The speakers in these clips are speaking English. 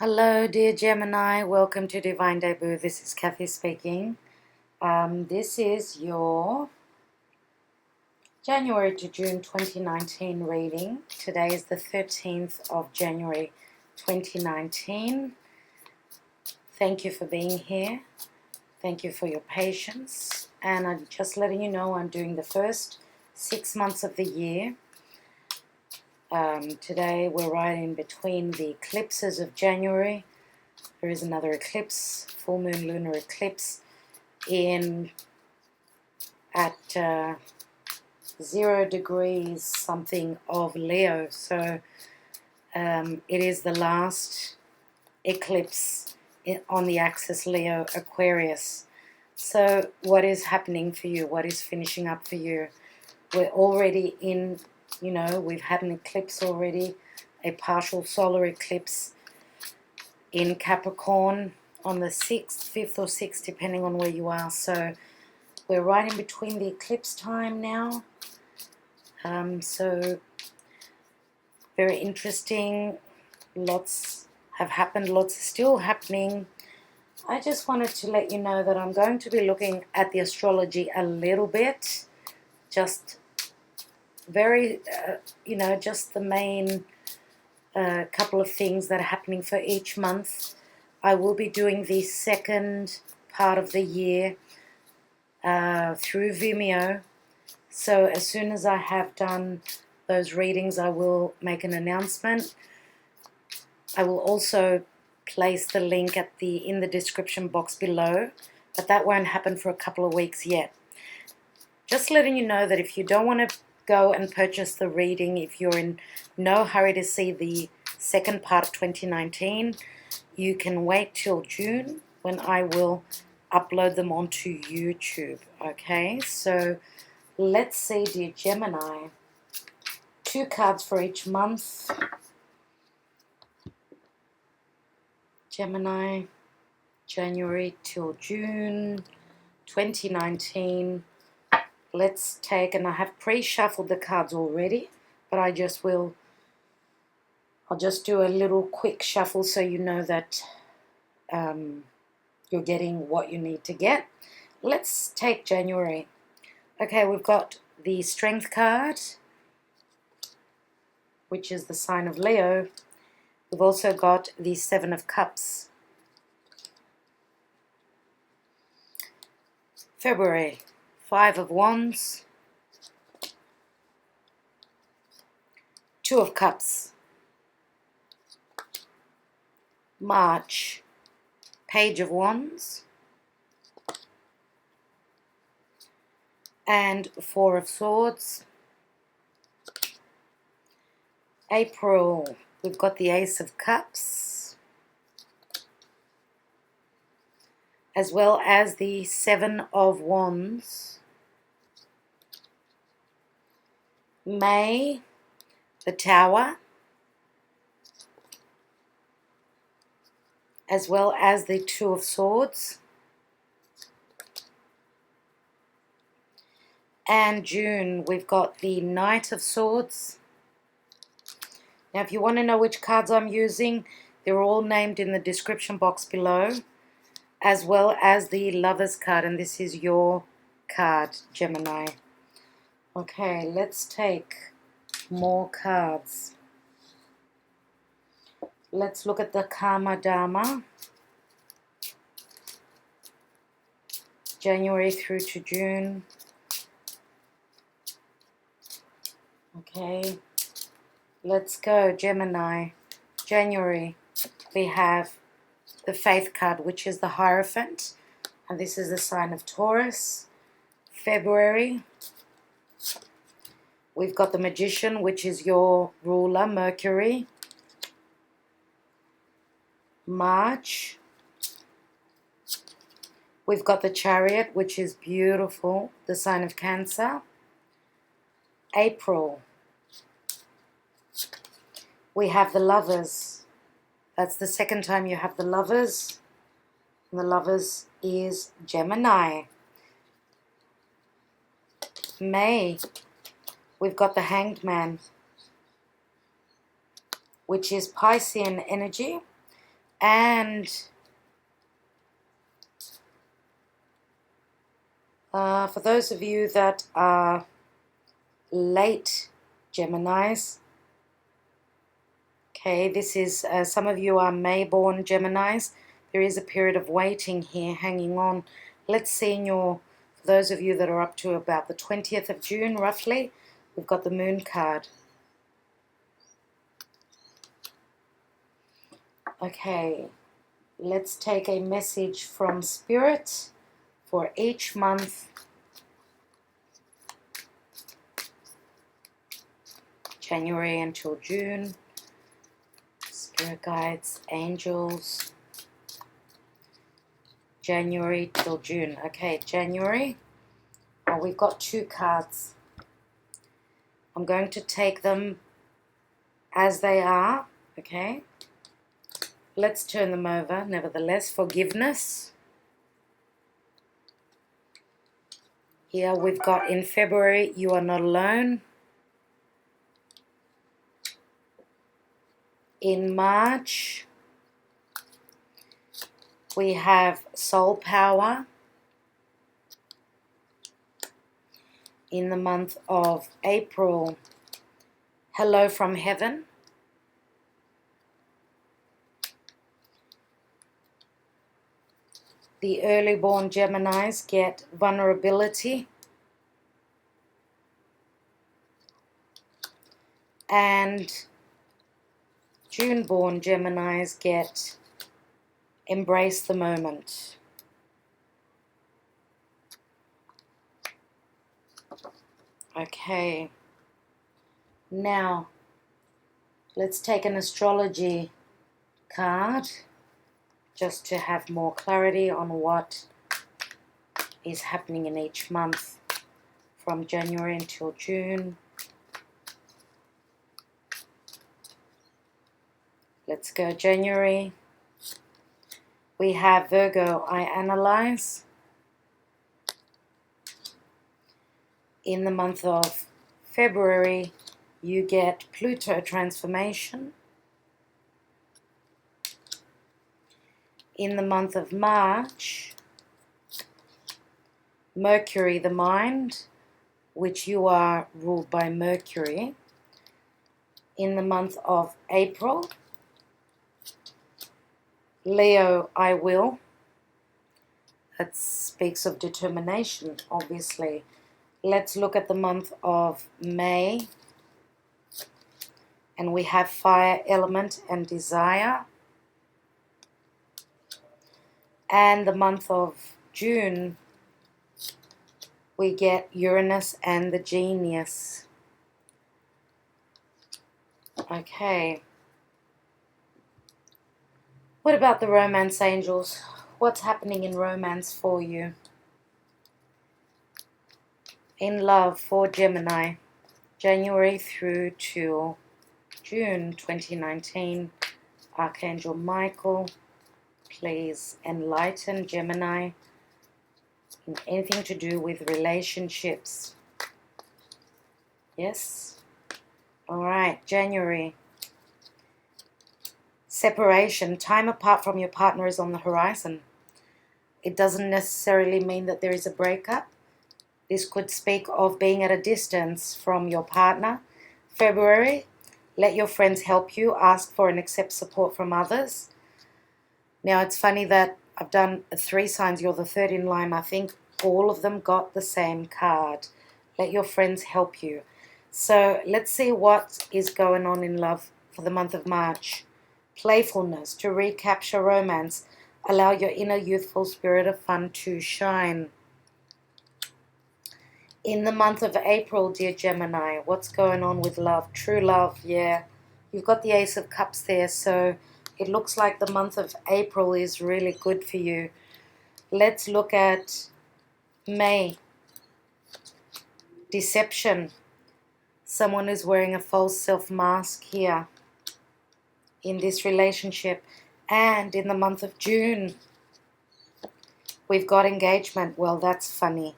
Hello, dear Gemini. Welcome to Divine Debut. This is Kathy speaking. This is your January to June 2019 reading. Today is the 13th of January 2019. Thank you for being here. Thank you for your patience. And I'm just letting you know I'm doing the first 6 months of the year. Today we're right in between the eclipses of January. There is another eclipse, full moon lunar eclipse at 0 degrees something of Leo. So it is the last eclipse on the axis Leo Aquarius. So what is happening for you? What is finishing up for you? We're already in, we've had an eclipse already, a partial solar eclipse in Capricorn on the 6th, 5th or 6th, depending on where you are. So we're right in between the eclipse time now. So very interesting. Lots have happened. Lots are still happening. I just wanted to let you know that I'm going to be looking at the astrology a little bit. Just very, just the main couple of things that are happening for each month. I will be doing the second part of the year through VIMEO. So as soon as I have done those readings, I will make an announcement. I will also place the link in the description box below, but that won't happen for a couple of weeks yet. Just letting you know that if you don't want to go and purchase the reading, if you're in no hurry to see the second part of 2019, you can wait till June when I will upload them onto YouTube. Okay, so let's see, dear Gemini, 2 cards for each month. Gemini, January till June 2019. Let's take, and I have pre-shuffled the cards already, but I'll just do a little quick shuffle so you know that you're getting what you need to get. Let's take January. Okay, we've got the Strength card, which is the sign of Leo. We've also got the 7 of Cups. February, 5 of Wands, 2 of Cups. March, Page of Wands, and 4 of Swords. April, we've got the Ace of Cups, as well as the 7 of Wands. May, the Tower, as well as the 2 of Swords. And June, we've got the Knight of Swords. Now, if you want to know which cards I'm using, they're all named in the description box below, as well as the Lovers card, and this is your card, Gemini. Okay, let's take more cards. Let's look at the Karma Dharma, January through to June. Okay, let's go, Gemini. January, we have the Faith card, which is the Hierophant, and this is the sign of Taurus. February, we've got the Magician, which is your ruler, Mercury. March, we've got the Chariot, which is beautiful, the sign of Cancer. April, we have the Lovers. That's the second time you have the Lovers. And the Lovers is Gemini. May, we've got the Hanged Man, which is Piscean energy. And for those of you that are late Geminis, okay, this is, some of you are May-born Geminis. There is a period of waiting here, hanging on. Let's see in your, for those of you that are up to about the 20th of June, roughly, we've got the Moon card. Okay, let's take a message from Spirit for each month. January until June. Spirit guides, angels. January till June. Okay, January. Oh, we've got 2 cards. I'm going to take them as they are. Okay. Let's turn them over. Nevertheless, forgiveness. Here we've got in February, you are not alone. In March, we have soul power. In the month of April, hello from heaven. The early born Geminis get vulnerability. And June born Geminis get embrace the moment. Okay. Now, let's take an astrology card just to have more clarity on what is happening in each month from January until June. Let's go January. We have Virgo, I analyze. In the month of February, you get Pluto transformation. In the month of March, Mercury, the mind, which you are ruled by Mercury. In the month of April, Leo, I will. That speaks of determination, obviously. Let's look at the month of May. And we have fire element and desire. And the month of June, we get Uranus and the genius. Okay. What about the romance angels? What's happening in romance for you? In love for Gemini, January through to June 2019. Archangel Michael, please enlighten Gemini in anything to do with relationships. Yes? All right, January. Separation, time apart from your partner is on the horizon. It doesn't necessarily mean that there is a breakup. This could speak of being at a distance from your partner. February, let your friends help you. Ask for and accept support from others. Now, it's funny that I've done 3 signs. You're the 3rd in line. I think all of them got the same card. Let your friends help you. So let's see what is going on in love for the month of March. Playfulness, to recapture romance. Allow your inner youthful spirit of fun to shine. In the month of April, dear Gemini, what's going on with love? True love, yeah. You've got the Ace of Cups there, so it looks like the month of April is really good for you. Let's look at May. Deception. Someone is wearing a false self-mask here in this relationship. And in the month of June, we've got engagement. Well, that's funny.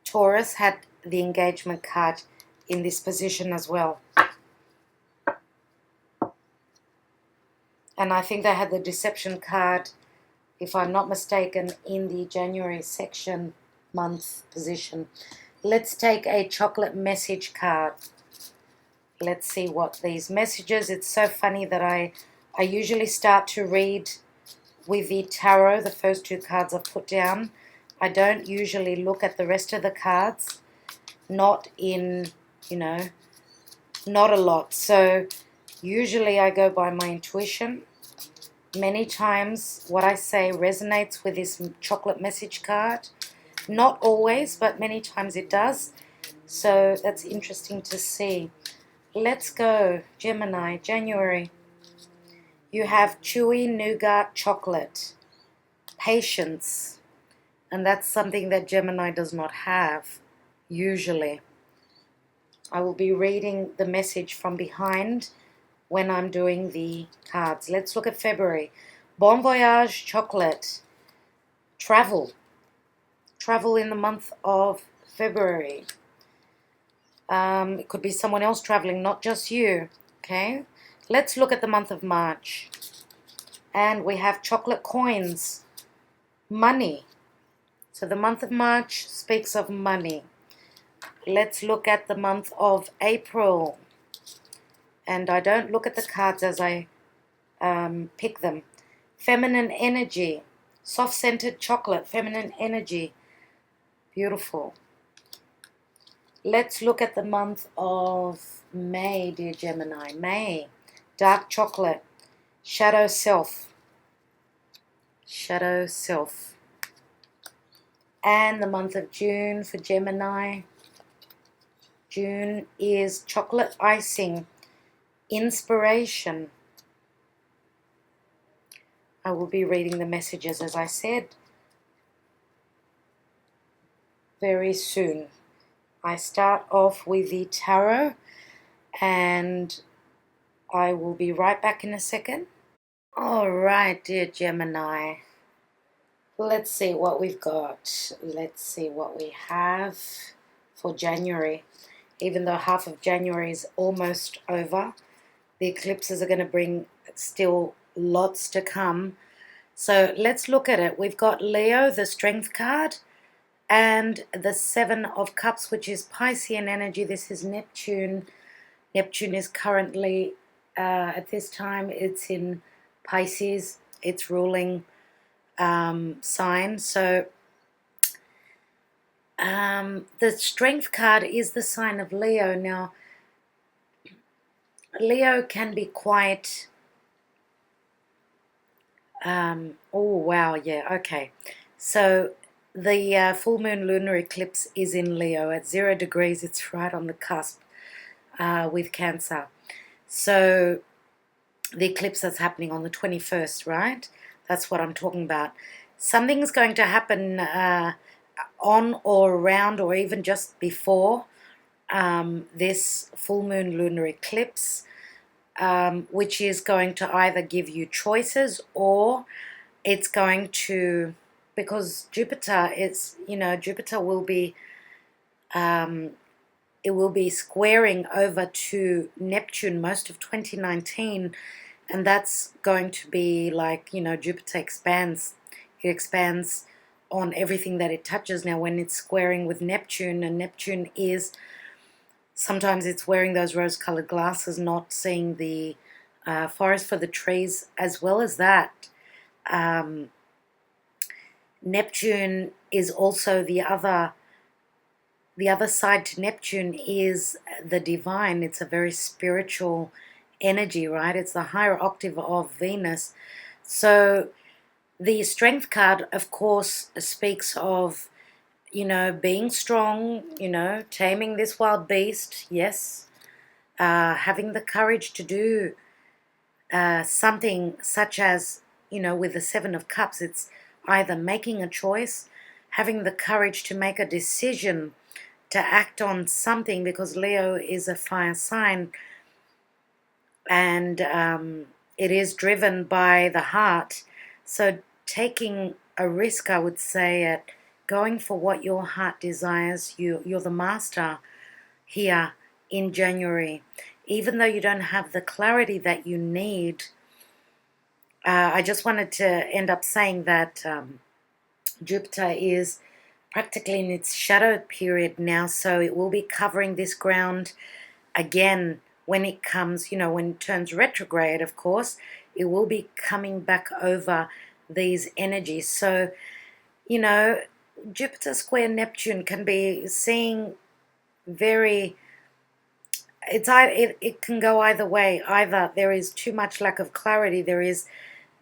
Taurus had the engagement card in this position as well. And I think they had the deception card, if I'm not mistaken, in the January section month position. Let's take a chocolate message card. Let's see what these messages. It's so funny that I usually start to read with the tarot, the first two cards I've put down. I don't usually look at the rest of the cards, not in, you know, not a lot. So usually I go by my intuition. Many times what I say resonates with this chocolate message card. Not always, but many times it does. So that's interesting to see. Let's go, Gemini, January. You have chewy nougat chocolate, patience, and that's something that Gemini does not have, usually. I will be reading the message from behind when I'm doing the cards. Let's look at February. Bon voyage chocolate, travel. Travel in the month of February. It could be someone else traveling, not just you, okay? Let's look at the month of March. And we have chocolate coins, money. So the month of March speaks of money. Let's look at the month of April. And I don't look at the cards as I pick them. Feminine energy, soft-scented chocolate, feminine energy. Beautiful. Let's look at the month of May, dear Gemini. May, dark chocolate, shadow self. Shadow self. And the month of June for Gemini. June is chocolate icing, inspiration. I will be reading the messages, as I said, very soon. I start off with the tarot, and I will be right back in a second. All right, dear Gemini. Let's see what we've got. Let's see what we have for January. Even though half of January is almost over, the eclipses are going to bring still lots to come. So let's look at it. We've got Leo, the Strength card, and the Seven of Cups, which is Piscean energy. This is Neptune. Neptune is currently, at this time, it's in Pisces. It's ruling sign. So the Strength card is the sign of Leo. Now, Leo can be quite... oh, wow, yeah, okay. So the full moon lunar eclipse is in Leo at 0 degrees. It's right on the cusp with Cancer. So the eclipse that's happening on the 21st, right? That's what I'm talking about. Something's going to happen on or around or even just before this full moon lunar eclipse, which is going to either give you choices, or it's going to, because Jupiter is, Jupiter will be, it will be squaring over to Neptune most of 2019, and that's going to be like, Jupiter expands. It expands on everything that it touches. Now, when it's squaring with Neptune, and Neptune is, sometimes it's wearing those rose-colored glasses, not seeing the forest for the trees, as well as that. Neptune is also the other side to Neptune is the divine. It's a very spiritual energy, right? It's the higher octave of Venus. So the Strength card, of course, speaks of, being strong, taming this wild beast, yes. Having the courage to do something such as, with the Seven of Cups, it's either making a choice, having the courage to make a decision, to act on something, because Leo is a fire sign, and it is driven by the heart. So taking a risk, I would say, at going for what your heart desires. You're the master here in January. Even though you don't have the clarity that you need, I just wanted to end up saying that Jupiter is practically in its shadow period now, so it will be covering this ground again when it comes, when it turns retrograde, of course, it will be coming back over these energies. So, Jupiter square Neptune can be seeing very, it can go either way. Either there is too much lack of clarity, there is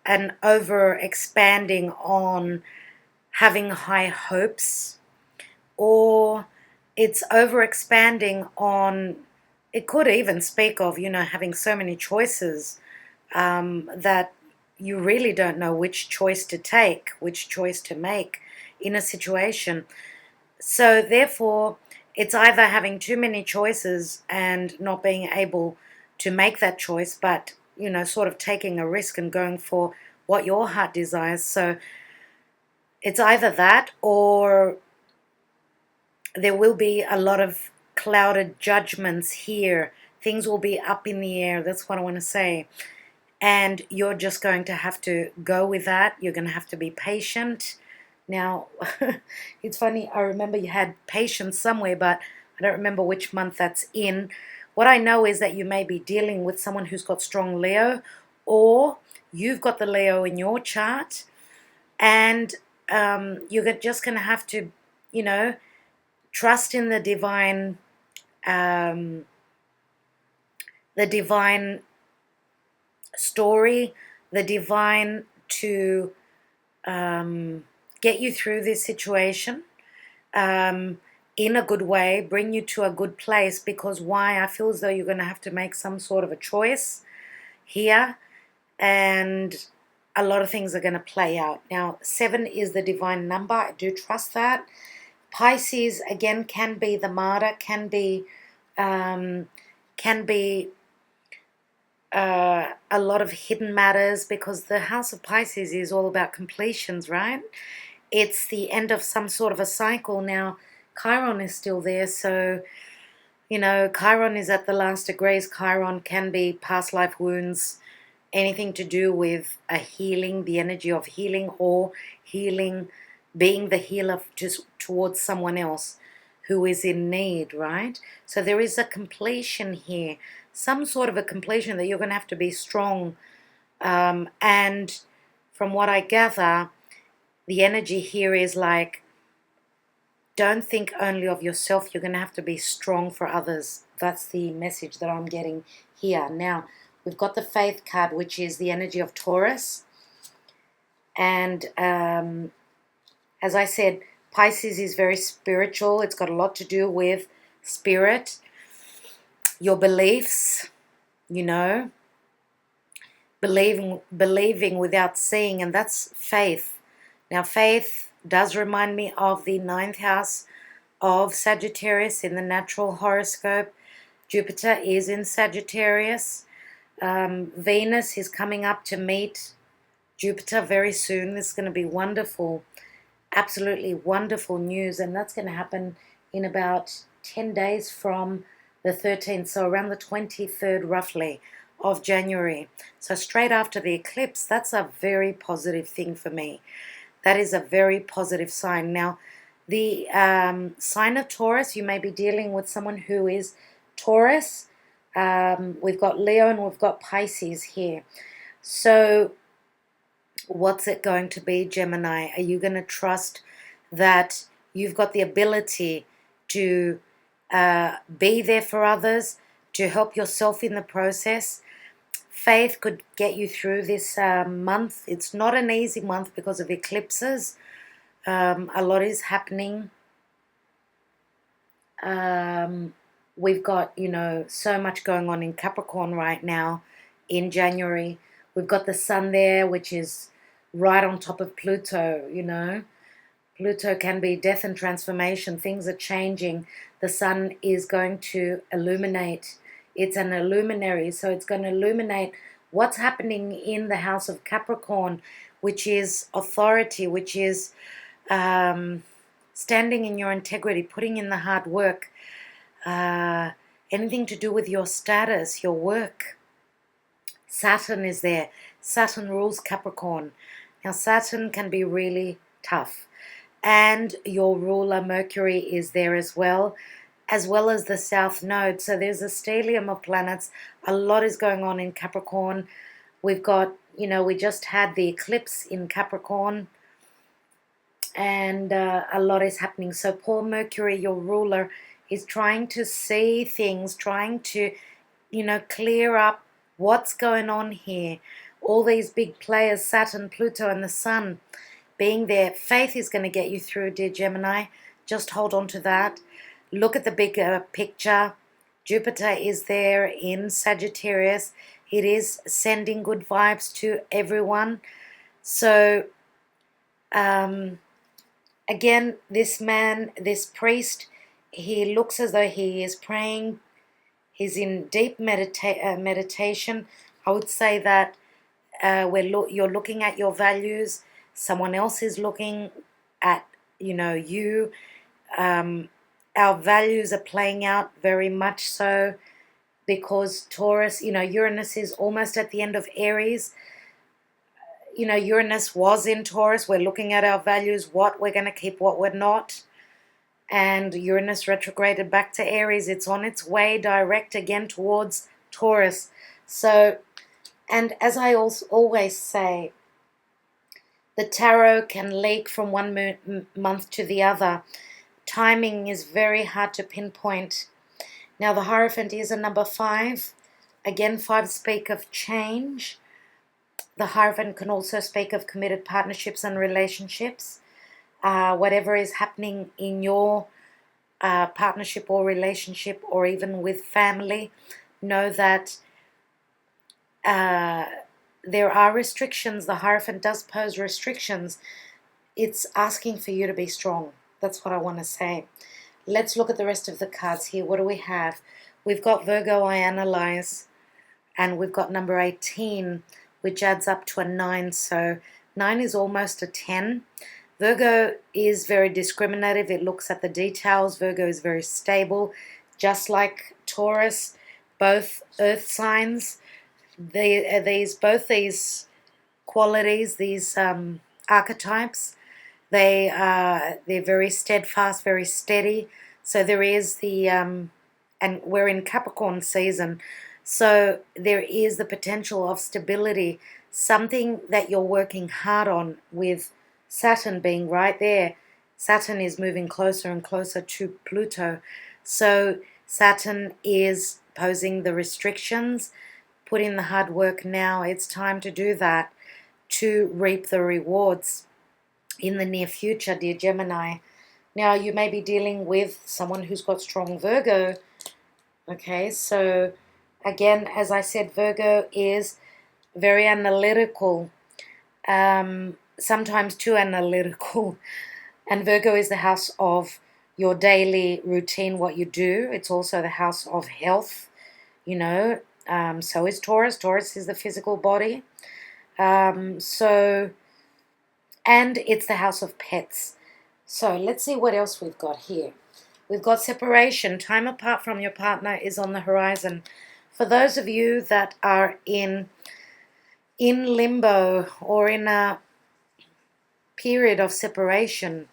an over expanding on having high hopes, or it's over expanding on, it could even speak of, having so many choices that you really don't know which choice to take, which choice to make in a situation. So therefore, it's either having too many choices and not being able to make that choice, but, sort of taking a risk and going for what your heart desires. So it's either that, or there will be a lot of clouded judgments here. Things will be up in the air. That's what I want to say. And you're just going to have to go with that. You're going to have to be patient. Now, it's funny, I remember you had patience somewhere, but I don't remember which month that's in. What I know is that you may be dealing with someone who's got strong Leo, or you've got the Leo in your chart, and you're just going to have to, trust in the divine story, the divine to get you through this situation in a good way, bring you to a good place. Because why? I feel as though you're going to have to make some sort of a choice here, and a lot of things are going to play out. Now, 7 is the divine number. I do trust that. Pisces, again, can be the martyr, can be a lot of hidden matters, because the house of Pisces is all about completions, right? It's the end of some sort of a cycle. Now, Chiron is still there, so, Chiron is at the last degrees. Chiron can be past life wounds, anything to do with a healing, the energy of healing, or healing, being the healer towards someone else who is in need, right? So there is a completion here, some sort of a completion that you're going to have to be strong. And from what I gather, the energy here is like, don't think only of yourself. You're going to have to be strong for others. That's the message that I'm getting here. Now, we've got the Faith card, which is the energy of Taurus. And as I said, Pisces is very spiritual. It's got a lot to do with spirit, your beliefs, believing without seeing, and that's faith. Now, faith does remind me of the 9th house of Sagittarius in the natural horoscope. Jupiter is in Sagittarius. Venus is coming up to meet Jupiter very soon. This is going to be wonderful, absolutely wonderful news, and that's going to happen in about 10 days from the 13th, so around the 23rd roughly of January. So straight after the eclipse. That's a very positive thing for me. That is a very positive sign. Now, the sign of Taurus, you may be dealing with someone who is Taurus. We've got Leo and we've got Pisces here. So what's it going to be, Gemini? Are you going to trust that you've got the ability to be there for others, to help yourself in the process? Faith could get you through this month. It's not an easy month because of eclipses. A lot is happening. We've got, so much going on in Capricorn right now in January. We've got the sun there, which is right on top of Pluto, Pluto can be death and transformation. Things are changing. The sun is going to illuminate. It's an illuminary, so it's going to illuminate what's happening in the house of Capricorn, which is authority, which is standing in your integrity, putting in the hard work, anything to do with your status, your work. Saturn is there. Saturn rules Capricorn. Now, Saturn can be really tough. And your ruler, Mercury, is there as well as the South Node. So there's a stellium of planets. A lot is going on in Capricorn. We've got, we just had the eclipse in Capricorn. And a lot is happening. So poor Mercury, your ruler, is trying to see things, trying to, clear up what's going on here. All these big players, Saturn, Pluto, and the Sun being there. Faith is going to get you through, dear Gemini. Just hold on to that. Look at the bigger picture. Jupiter is there in Sagittarius. It is sending good vibes to everyone. So, again, this man, this priest, he looks as though he is praying. He's in deep meditation. I would say that you're looking at your values. Someone else is looking at, you. Our values are playing out very much so because Taurus, Uranus is almost at the end of Aries. Uranus was in Taurus. We're looking at our values, what we're going to keep, what we're not. And Uranus retrograded back to Aries. It's on its way direct again towards Taurus. So, and as I always say, the tarot can leak from one month to the other. Timing is very hard to pinpoint. Now, the Hierophant is a number 5. Again, 5 speak of change. The Hierophant can also speak of committed partnerships and relationships. Whatever is happening in your partnership or relationship or even with family, know that there are restrictions. The Hierophant does pose restrictions. It's asking for you to be strong. That's what I want to say. Let's look at the rest of the cards here. What do we have? We've got Virgo, I analyze, and we've got number 18, which adds up to a 9. So 9 is almost a 10. Virgo is very discriminative. It looks at the details. Virgo is very stable, just like Taurus. Both earth signs. Both these qualities, these archetypes, they're very steadfast, very steady. So there is the and we're in Capricorn season, so there is the potential of stability, something that you're working hard on. With Saturn being right there, Saturn is moving closer and closer to Pluto. So Saturn is posing the restrictions. Put in the hard work now. It's time to do that to reap the rewards in the near future, dear Gemini. Now, you may be dealing with someone who's got strong Virgo. Okay, so again, as I said, Virgo is very analytical, sometimes too analytical. And Virgo is the house of your daily routine, what you do. It's also the house of health, so is Taurus. Taurus is the physical body. And it's the house of pets. So let's see what else we've got here. We've got separation. Time apart from your partner is on the horizon. For those of you that are in limbo or in a period of separation,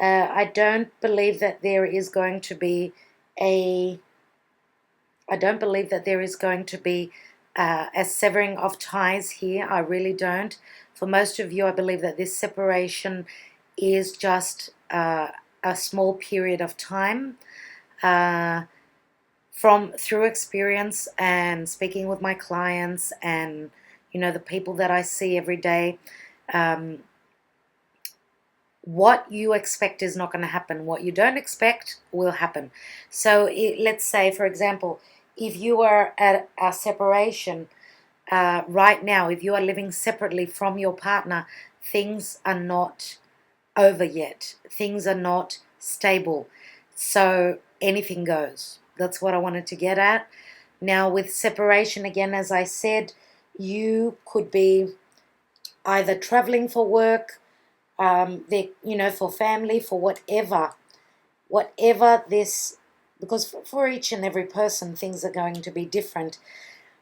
I don't believe that there is going to be a severing of ties here. I really don't. For most of you, I believe that this separation is just a small period of time. Through experience and speaking with my clients and the people that I see every day, what you expect is not going to happen. What you don't expect will happen. So let's say, for example, if you are at a separation right now, if you are living separately from your partner, things are not over yet. Things are not stable. So anything goes. That's what I wanted to get at. Now, with separation, again, as I said, you could be either traveling for work, for family, for whatever this, because for each and every person, things are going to be different.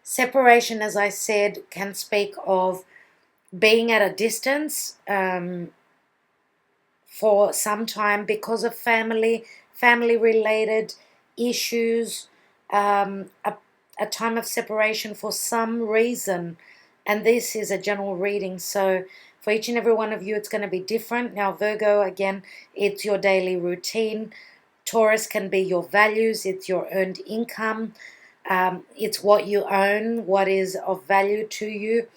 Separation, as I said, can speak of being at a distance for some time because of family-related issues, a time of separation for some reason. And this is a general reading, so for each and every one of you, it's going to be different. Now, Virgo, again, it's your daily routine. Taurus can be your values, it's your earned income. It's what you own, what is of value to you.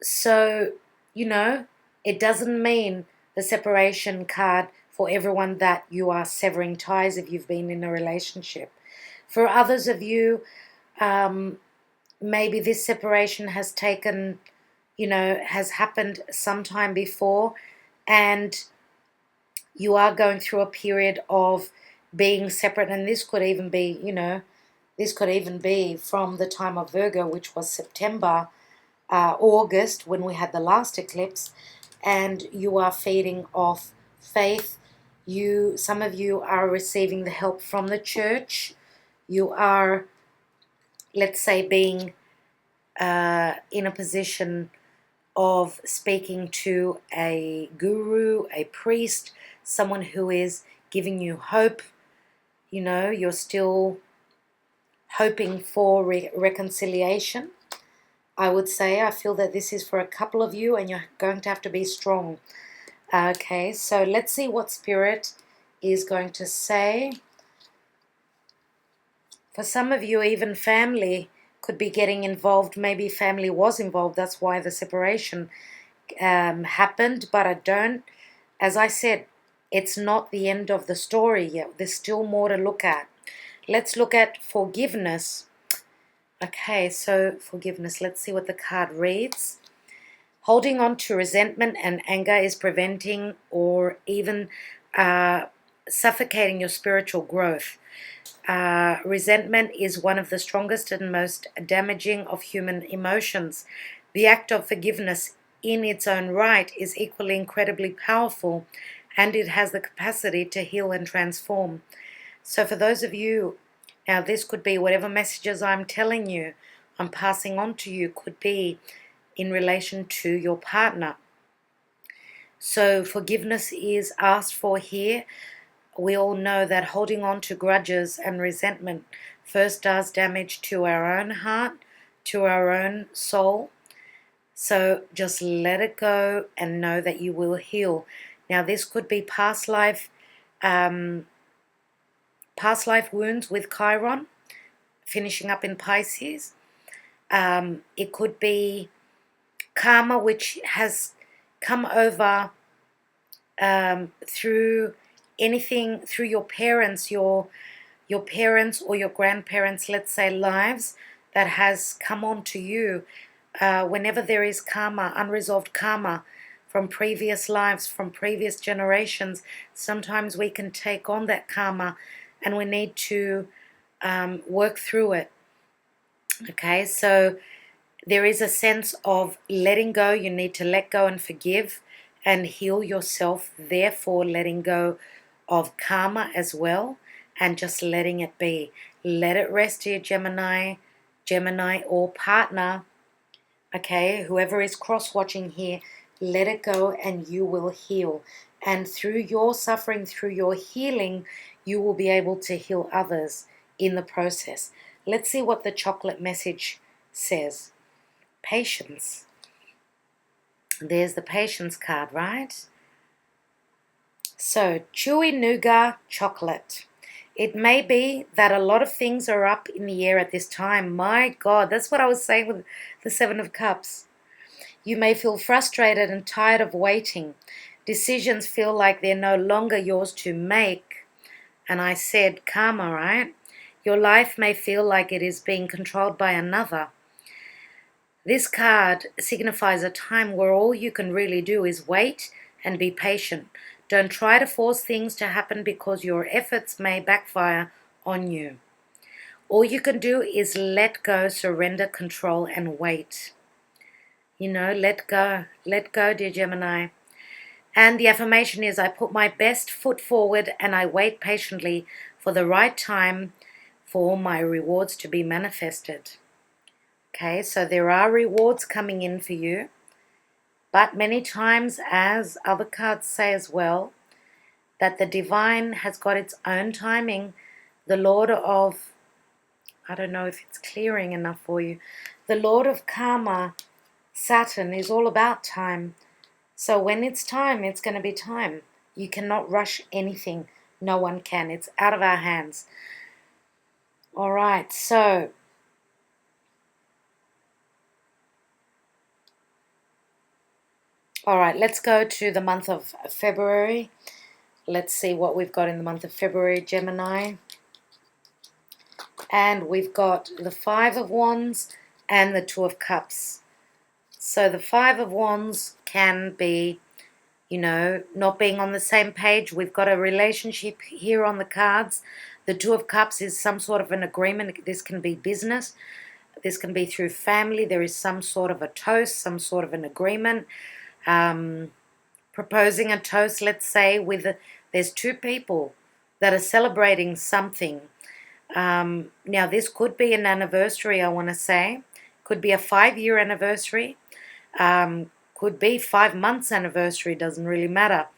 So, it doesn't mean the separation card for everyone that you are severing ties if you've been in a relationship. For others of you, maybe this separation has taken, has happened sometime before, and you are going through a period of being separate, and this could even be, from the time of Virgo, which was September, August, when we had the last eclipse, and you are feeding off faith. Some of you are receiving the help from the church. You are, let's say, being in a position of speaking to a guru, a priest, someone who is giving you hope. You're still hoping for reconciliation. I would say, I feel that this is for a couple of you, and you're going to have to be strong. Okay, so let's see what Spirit is going to say. For some of you, even family could be getting involved. Maybe family was involved. That's why the separation happened. But as I said, it's not the end of the story yet. There's still more to look at. Let's look at forgiveness. Okay, so forgiveness. Let's see what the card reads. Holding on to resentment and anger is preventing or even suffocating your spiritual growth. Resentment is one of the strongest and most damaging of human emotions. The act of forgiveness in its own right is equally incredibly powerful, and it has the capacity to heal and transform. So for those of you, now this could be whatever messages I'm telling you, I'm passing on to you, could be in relation to your partner. So forgiveness is asked for here. We all know that holding on to grudges and resentment first does damage to our own heart, to our own soul. So just let it go and know that you will heal. Now this could be past life wounds with Chiron, finishing up in Pisces. It could be karma which has come over through anything, through your parents, your parents or your grandparents, let's say, lives, that has come on to you. Whenever there is karma, unresolved karma from previous lives, from previous generations, sometimes we can take on that karma and we need to work through it. Okay, so there is a sense of letting go. You need to let go and forgive and heal yourself, therefore letting go of karma as well, and just letting it be. Let it rest, dear Gemini or partner. Okay, whoever is cross-watching here, let it go and you will heal. And through your suffering, through your healing, you will be able to heal others in the process. Let's see what the chocolate message says. Patience. There's the patience card, right? So, chewy nougat chocolate. It may be that a lot of things are up in the air at this time. My God, that's what I was saying with the Seven of Cups. You may feel frustrated and tired of waiting. Decisions feel like they're no longer yours to make. And I said karma, right? Your life may feel like it is being controlled by another. This card signifies a time where all you can really do is wait and be patient. Don't try to force things to happen because your efforts may backfire on you. All you can do is let go, surrender, control, and wait. Let go, dear Gemini. And the affirmation is, I put my best foot forward and I wait patiently for the right time for all my rewards to be manifested. Okay, so there are rewards coming in for you. But many times, as other cards say as well, that the divine has got its own timing. The Lord of, I don't know if it's clearing enough for you, the Lord of Karma, Saturn, is all about time. So when it's time, it's going to be time. You cannot rush anything. No one can. It's out of our hands. All right, so all right, let's go to the month of February. Let's see what we've got in the month of February, Gemini. And we've got the Five of Wands and the Two of Cups. So the Five of Wands can be, you know, not being on the same page. We've got a relationship here on the cards. The Two of Cups is some sort of an agreement. This can be business. This can be through family. There is some sort of a toast, some sort of an agreement. Proposing a toast, let's say, there's two people that are celebrating something. Now, this could be an anniversary, I want to say. Could be a 5-year anniversary. Could be 5 months anniversary, doesn't really matter.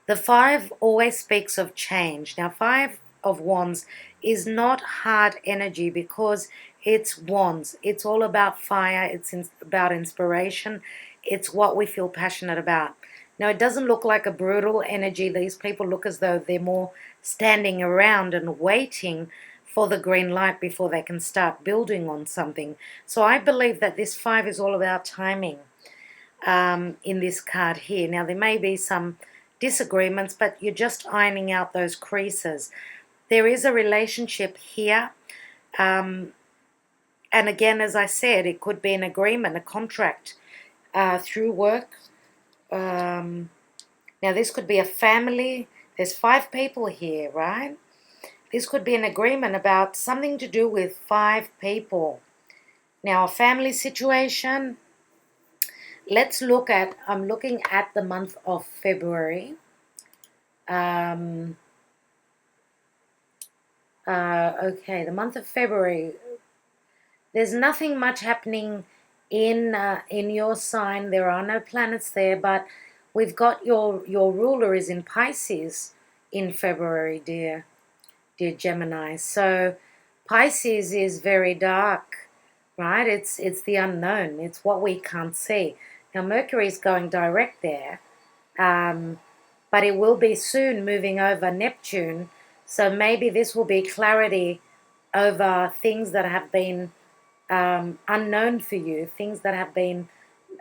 The 5 always speaks of change. Now, 5 of Wands is not hard energy because it's wands. It's all about fire. It's about inspiration. It's what we feel passionate about. Now, it doesn't look like a brutal energy. These people look as though they're more standing around and waiting for the green light before they can start building on something. So I believe that this 5 is all about timing in this card here. Now, there may be some disagreements, but you're just ironing out those creases. There is a relationship here. And again, as I said, it could be an agreement, a contract through work. Now, this could be a family. There's 5 people here, right? This could be an agreement about something to do with 5 people. Now, a family situation. Let's look at, I'm looking at the month of February. Okay, the month of February. There's nothing much happening in your sign. There are no planets there, but we've got your ruler is in Pisces in February, dear Gemini. So Pisces is very dark, right? It's the unknown. It's what we can't see. Now Mercury is going direct there, but it will be soon moving over Neptune. So maybe this will be clarity over things that have been unknown for you, things that have been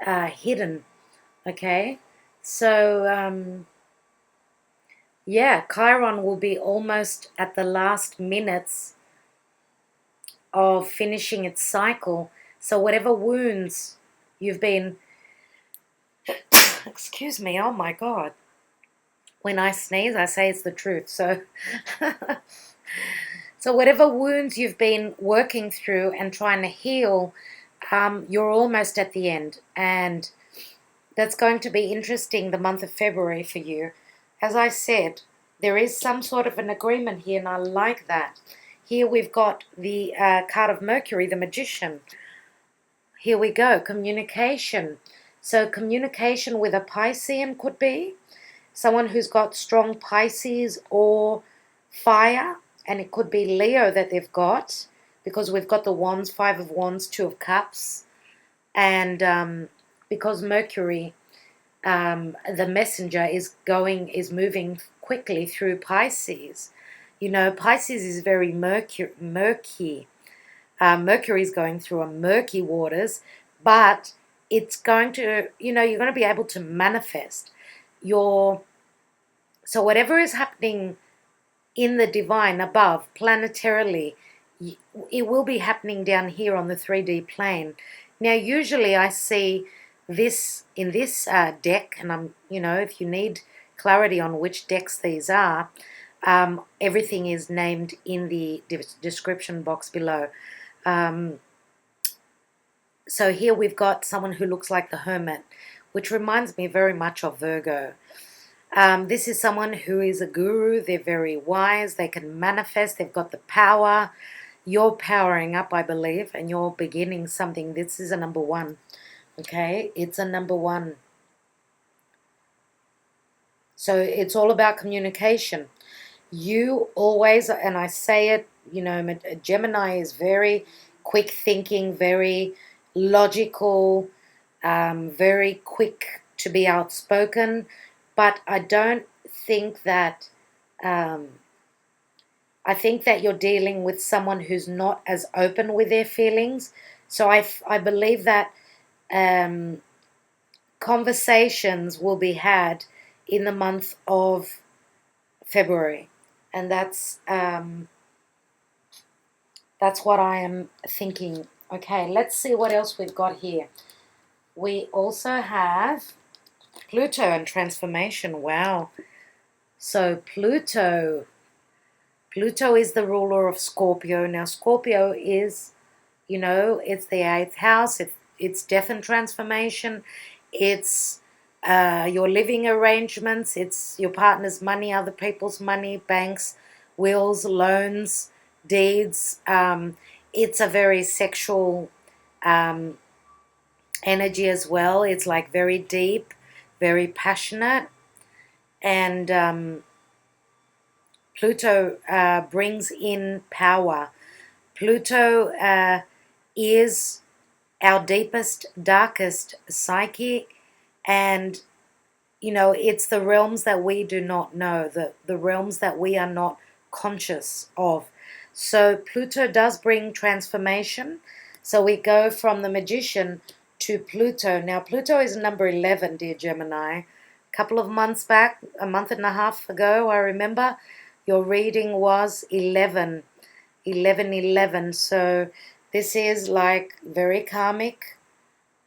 hidden. Okay, so yeah, Chiron will be almost at the last minutes of finishing its cycle. So whatever wounds you've been, excuse me, oh my God. When I sneeze, I say it's the truth. So, so whatever wounds you've been working through and trying to heal, you're almost at the end. And that's going to be interesting, the month of February for you. As I said, there is some sort of an agreement here, and I like that. Here we've got the card of Mercury, the Magician. Here we go, communication. So communication with a Piscean could be someone who's got strong Pisces or fire, and it could be Leo that they've got, because we've got the Wands, 5 of Wands, 2 of Cups, and because Mercury, the messenger, is moving quickly through Pisces. You know, Pisces is very murky. Mercury is going through a murky waters, but it's going to, you know, you're going to be able to manifest so whatever is happening in the divine above, planetarily, it will be happening down here on the 3D plane. Now, usually I see this in this deck, and I'm, you know, if you need clarity on which decks these are, everything is named in the description box below. So here we've got someone who looks like the Hermit, which reminds me very much of Virgo. This is someone who is a guru. They're very wise. They can manifest. They've got the power. you're powering up, I believe, and you're beginning something. This is a number one, okay? It's a number one. So it's all about communication. You always, and I say it, you know, Gemini is very quick thinking, very logical, very quick to be outspoken, but I don't think that, I think that you're dealing with someone who's not as open with their feelings. So I believe that conversations will be had in the month of February, and that's what I am thinking. Okay, let's see what else we've got here. We also have Pluto and transformation. Wow. So Pluto is the ruler of Scorpio. Now Scorpio is, you know, it's the 8th house. It's death and transformation. It's your living arrangements. It's your partner's money, other people's money, banks, wills, loans, deeds. It's a very sexual energy as well. It's like very deep, very passionate. And Pluto brings in power. Pluto is our deepest, darkest psyche, and you know, it's the realms that we do not know, the realms that we are not conscious of. So Pluto does bring transformation. So we go from the Magician to Pluto. Now Pluto is number 11, dear Gemini. A couple of months back, a month and a half ago, I remember, your reading was 11. 11. So this is like very karmic.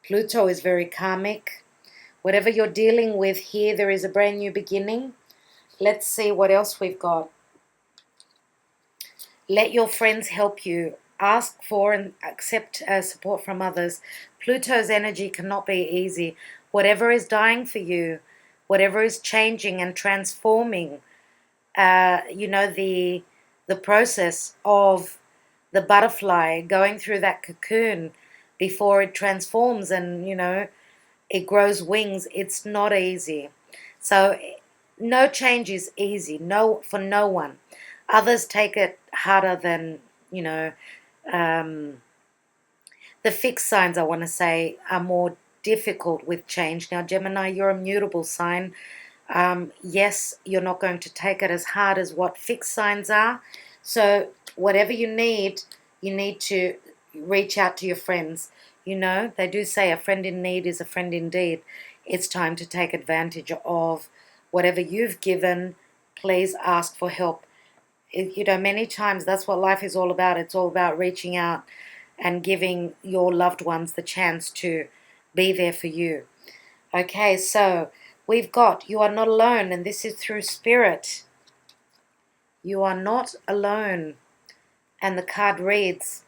Pluto is very karmic. Whatever you're dealing with here, there is a brand new beginning. Let's see what else we've got. Let your friends help you. Ask for and accept support from others. Pluto's energy cannot be easy. Whatever is dying for you, whatever is changing and transforming, you know, the process of the butterfly going through that cocoon before it transforms and, you know, it grows wings. It's not easy. So no change is easy, no, for no one. Others take it harder than, you know, the fixed signs, I want to say, are more difficult with change. Now, Gemini, you're a mutable sign. Yes, you're not going to take it as hard as what fixed signs are. So whatever you need to reach out to your friends. You know, they do say a friend in need is a friend indeed. It's time to take advantage of whatever you've given. Please ask for help. You know, many times that's what life is all about. It's all about reaching out and giving your loved ones the chance to be there for you. Okay, so we've got you are not alone, and this is through spirit. You are not alone. And the card reads,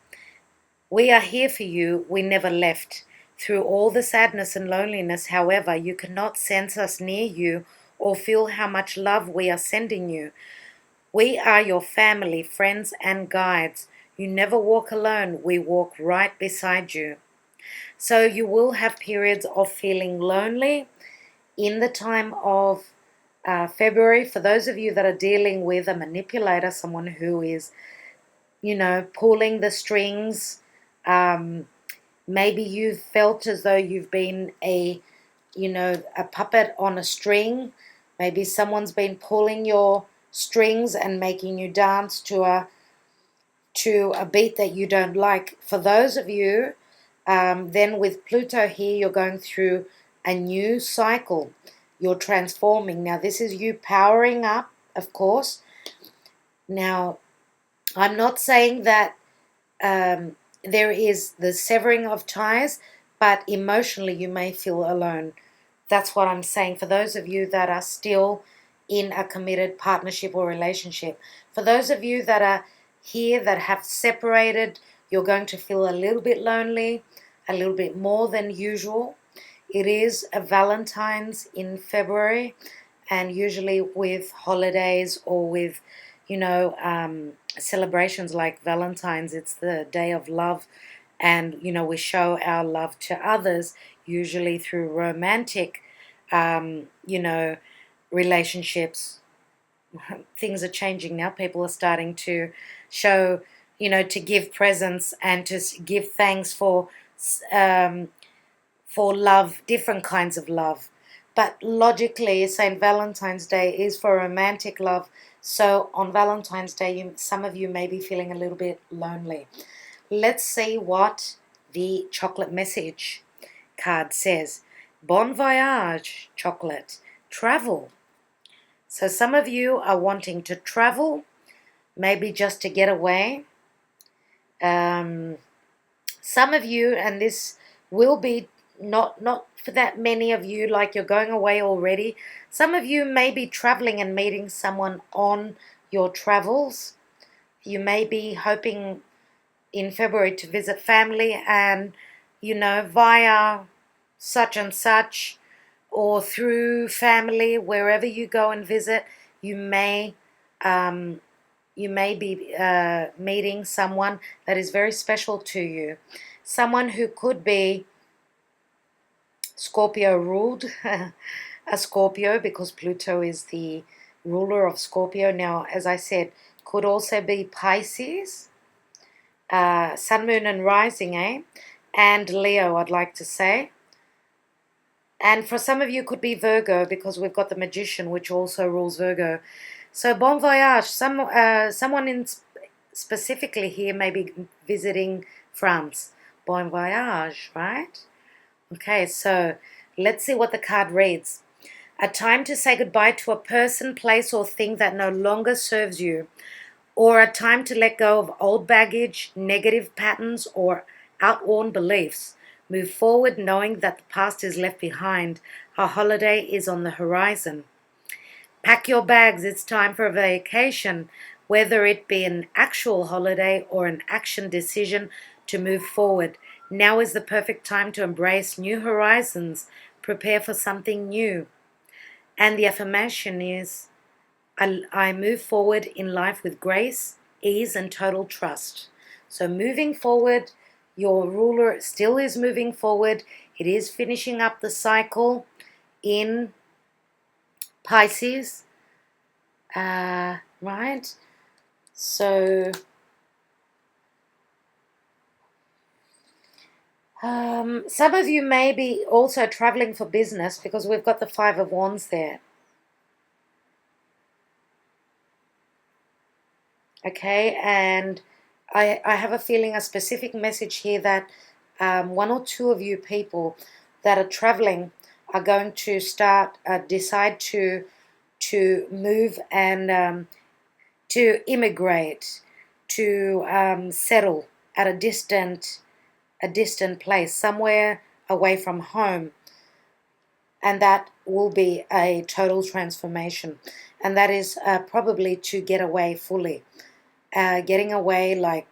we are here for you, we never left. Through all the sadness and loneliness, however, you cannot sense us near you or feel how much love we are sending you. We are your family, friends, and guides. You never walk alone, we walk right beside you. So you will have periods of feeling lonely in the time of February. For those of you that are dealing with a manipulator, someone who is, you know, pulling the strings, maybe you've felt as though you've been a puppet on a string. Maybe someone's been pulling your strings and making you dance to a beat that you don't like. For those of you, then with Pluto here, you're going through a new cycle. You're transforming. Now, this is you powering up, of course. Now, I'm not saying that there is the severing of ties, but emotionally you may feel alone. That's what I'm saying for those of you that are still in a committed partnership or relationship. For those of you that are here that have separated, you're going to feel a little bit lonely, a little bit more than usual. It is a Valentine's in February, and usually with holidays or with, you know, celebrations like Valentine's. It's the day of love, and you know, we show our love to others usually through romantic, you know, relationships. Things are changing now. People are starting to show, you know, to give presents and to give thanks um, for love, different kinds of love. But logically, St. Valentine's Day is for romantic love. So on Valentine's Day, some of you may be feeling a little bit lonely. Let's see what the chocolate message card says. Bon voyage, chocolate. Travel. So some of you are wanting to travel, maybe just to get away. Some of you, and this will be not for that many of you, like you're going away already. Some of you may be traveling and meeting someone on your travels. You may be hoping in February to visit family, and you know, via such and such or through family, wherever you go and visit, you may be meeting someone that is very special to you. Someone who could be Scorpio ruled, a Scorpio, because Pluto is the ruler of Scorpio. Now, as I said, could also be Pisces, Sun, Moon, and Rising, and Leo, I'd like to say. And for some of you, could be Virgo, because we've got the Magician, which also rules Virgo. So, bon voyage. Someone specifically here may be visiting France. Bon voyage, right? Okay, so let's see what the card reads. A time to say goodbye to a person, place, or thing that no longer serves you, or a time to let go of old baggage, negative patterns, or outworn beliefs. Move forward knowing that the past is left behind. A holiday is on the horizon. Pack your bags, it's time for a vacation, whether it be an actual holiday or an action decision to move forward. Now is the perfect time to embrace new horizons, prepare for something new. And the affirmation is, I move forward in life with grace, ease, and total trust. So moving forward, your ruler still is moving forward. It is finishing up the cycle in Pisces, right? So some of you may be also traveling for business, because we've got the Five of Wands there. Okay, and I have a feeling, a specific message here that one or two of you people that are traveling are going to decide to move and to immigrate, to settle at a distant place, somewhere away from home. And that will be a total transformation. And that is probably to get away fully. Getting away, like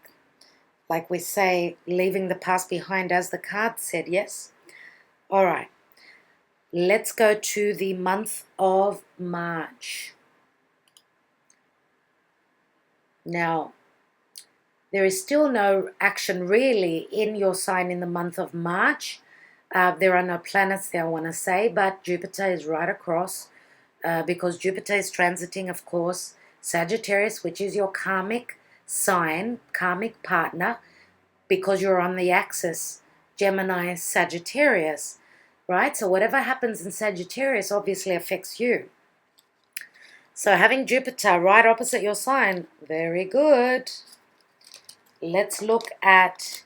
we say, leaving the past behind, as the card said, yes? All right. Let's go to the month of March. Now, there is still no action really in your sign in the month of March. There are no planets there, I want to say, but Jupiter is right across because Jupiter is transiting, of course, Sagittarius, which is your karmic sign, karmic partner, because you're on the axis, Gemini, Sagittarius, right? So whatever happens in Sagittarius obviously affects you. So having Jupiter right opposite your sign, very good. Let's look at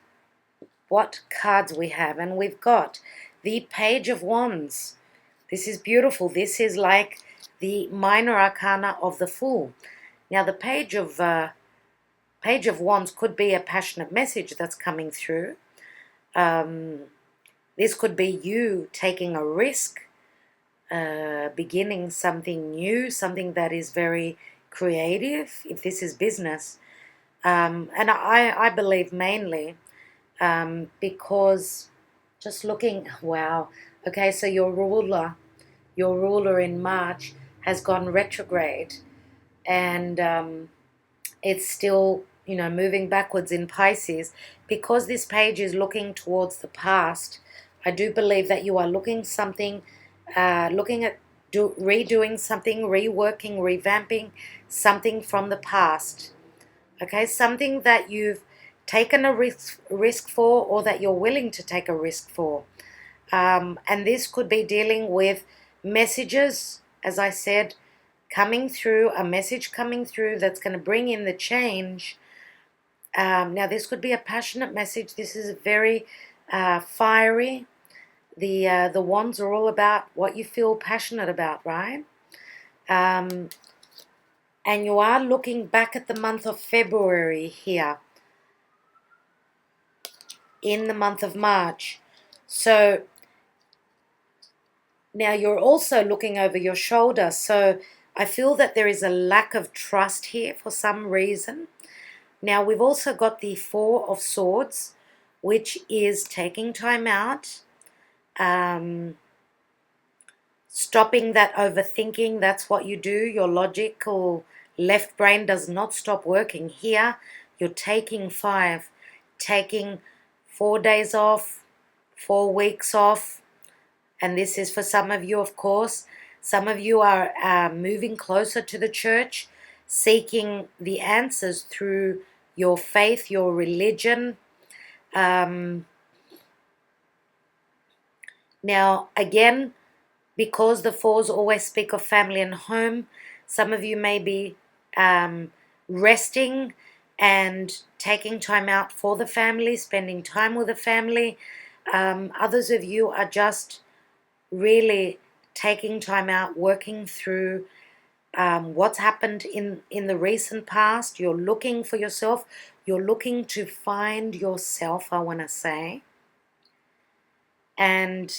what cards we have. And we've got the Page of Wands. This is beautiful. This is like the minor arcana of the Fool. Now the Page of Wands could be a passionate message that's coming through. This could be you taking a risk, beginning something new, something that is very creative, if this is business. And I believe mainly because just looking, wow, okay, so your ruler in March has gone retrograde, and it's still, you know, moving backwards in Pisces. Because this page is looking towards the past, I do believe that you are looking at redoing something, reworking, revamping something from the past. Okay, something that you've taken a risk for, or that you're willing to take a risk for. And this could be dealing with messages, as I said, coming through, a message coming through that's going to bring in the change. Now, this could be a passionate message. This is very fiery. The wands are all about what you feel passionate about, right? And you are looking back at the month of February here, in the month of March. So now you're also looking over your shoulder. So I feel that there is a lack of trust here for some reason. Now we've also got the Four of Swords, which is taking time out, stopping that overthinking. That's what you do. Your logical left brain does not stop working. Here, you're taking 4 days off, 4 weeks off. And this is for some of you, of course. Some of you are moving closer to the church, seeking the answers through your faith, your religion. Now, again, because the fours always speak of family and home, some of you may be resting and taking time out for the family, spending time with the family. Others of you are just really taking time out, working through what's happened in the recent past. You're looking for yourself. You're looking to find yourself, I want to say. And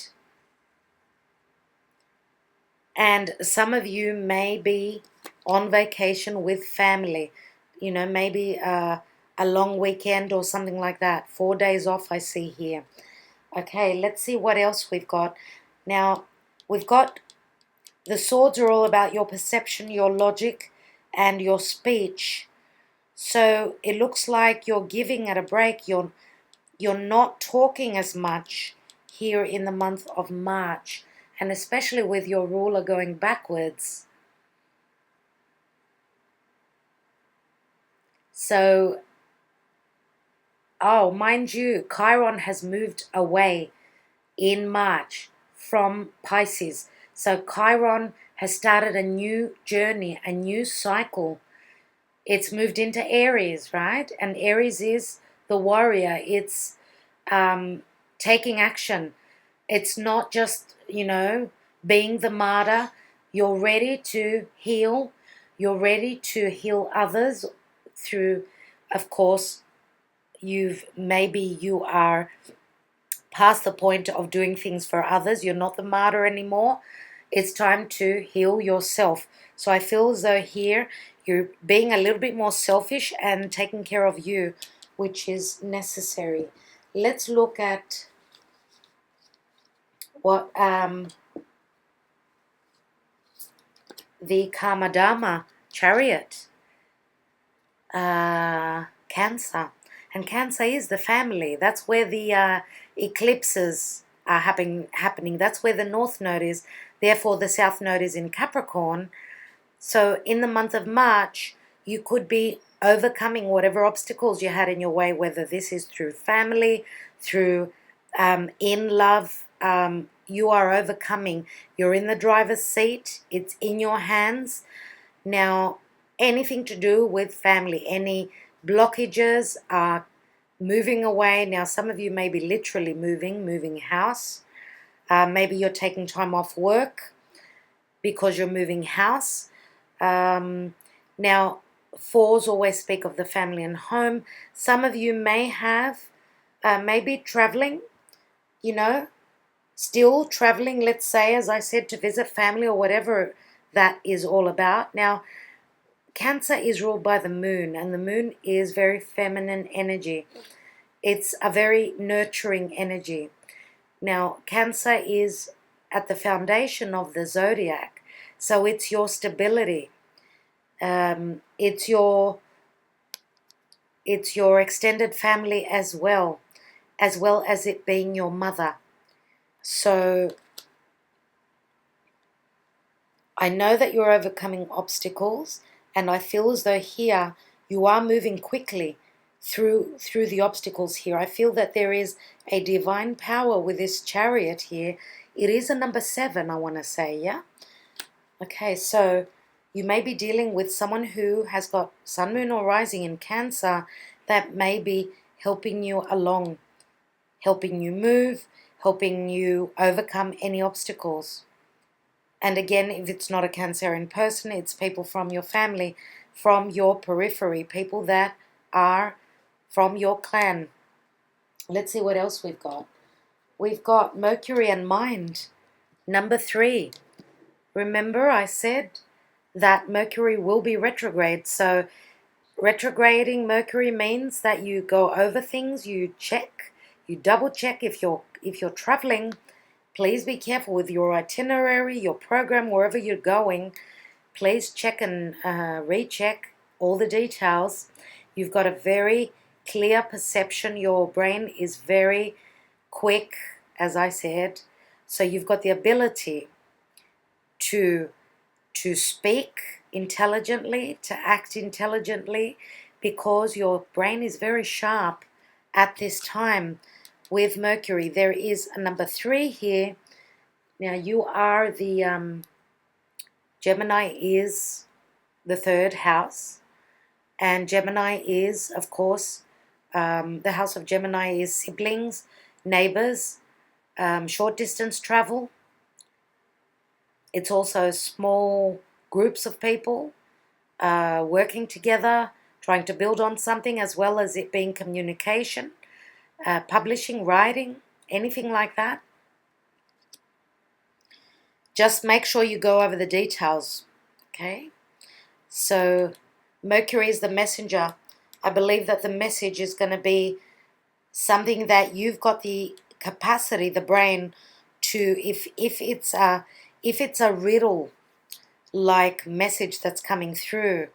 some of you may be on vacation with family, you know, maybe a long weekend or something like that. 4 days off I see here. Okay, let's see what else we've got. Now, we've got the swords are all about your perception, your logic, and your speech. So it looks like you're giving it a break. You're not talking as much here in the month of March, and especially with your ruler going backwards. So, oh, mind you, Chiron has moved away in March from Pisces. So Chiron has started a new journey, a new cycle. It's moved into Aries, right? And Aries is the warrior. It's taking action. It's not just, you know, being the martyr. You're ready to heal. You're ready to heal others through, of course, you are past the point of doing things for others. You're not the martyr anymore. It's time to heal yourself. So I feel as though here you're being a little bit more selfish and taking care of you, which is necessary. Let's look at what the Kamadama chariot, Cancer. And Cancer is the family. That's where the eclipses are happening. That's where the North Node is. Therefore, the South Node is in Capricorn. So in the month of March, you could be overcoming whatever obstacles you had in your way, whether this is through family, through in love. You are overcoming. You're in the driver's seat. It's in your hands. Now, anything to do with family, any blockages are moving away. Now, some of you may be literally moving house. Maybe you're taking time off work because you're moving house. Now, fours always speak of the family and home. Some of you may have maybe traveling, you know, still traveling, let's say, as I said, to visit family or whatever that is all about. Now, Cancer is ruled by the moon, and the moon is very feminine energy. It's a very nurturing energy. Now, Cancer is at the foundation of the zodiac, so it's your stability. It's your it's your extended family as well as it being your mother. So I know that you're overcoming obstacles, and I feel as though here you are moving quickly through the obstacles here. I feel that there is a divine power with this Chariot here. It is a number 7, I want to say, yeah? Okay, so you may be dealing with someone who has got Sun, Moon, or Rising in Cancer that may be helping you along, helping you move, helping you overcome any obstacles. And again, if it's not a Cancerian person, it's people from your family, from your periphery, people that are from your clan. Let's see what else we've got. We've got Mercury and Mind, number 3. Remember I said that Mercury will be retrograde. So retrograding Mercury means that you go over things, you check, you double check if you're traveling. Please be careful with your itinerary, your program, wherever you're going. Please check and recheck all the details. You've got a very clear perception. Your brain is very quick, as I said. So you've got the ability to speak intelligently, to act intelligently, because your brain is very sharp at this time. With Mercury, there is a number 3 here. Now you are the Gemini is the 3rd house, and Gemini is, of course, the house of Gemini is siblings, neighbors, short distance travel. It's also small groups of people working together, trying to build on something, as well as it being communication, publishing, writing, anything like that. Just make sure you go over the details, okay? So Mercury is the messenger. I believe that the message is going to be something that you've got the capacity, the brain, to, if it's a riddle like message that's coming through,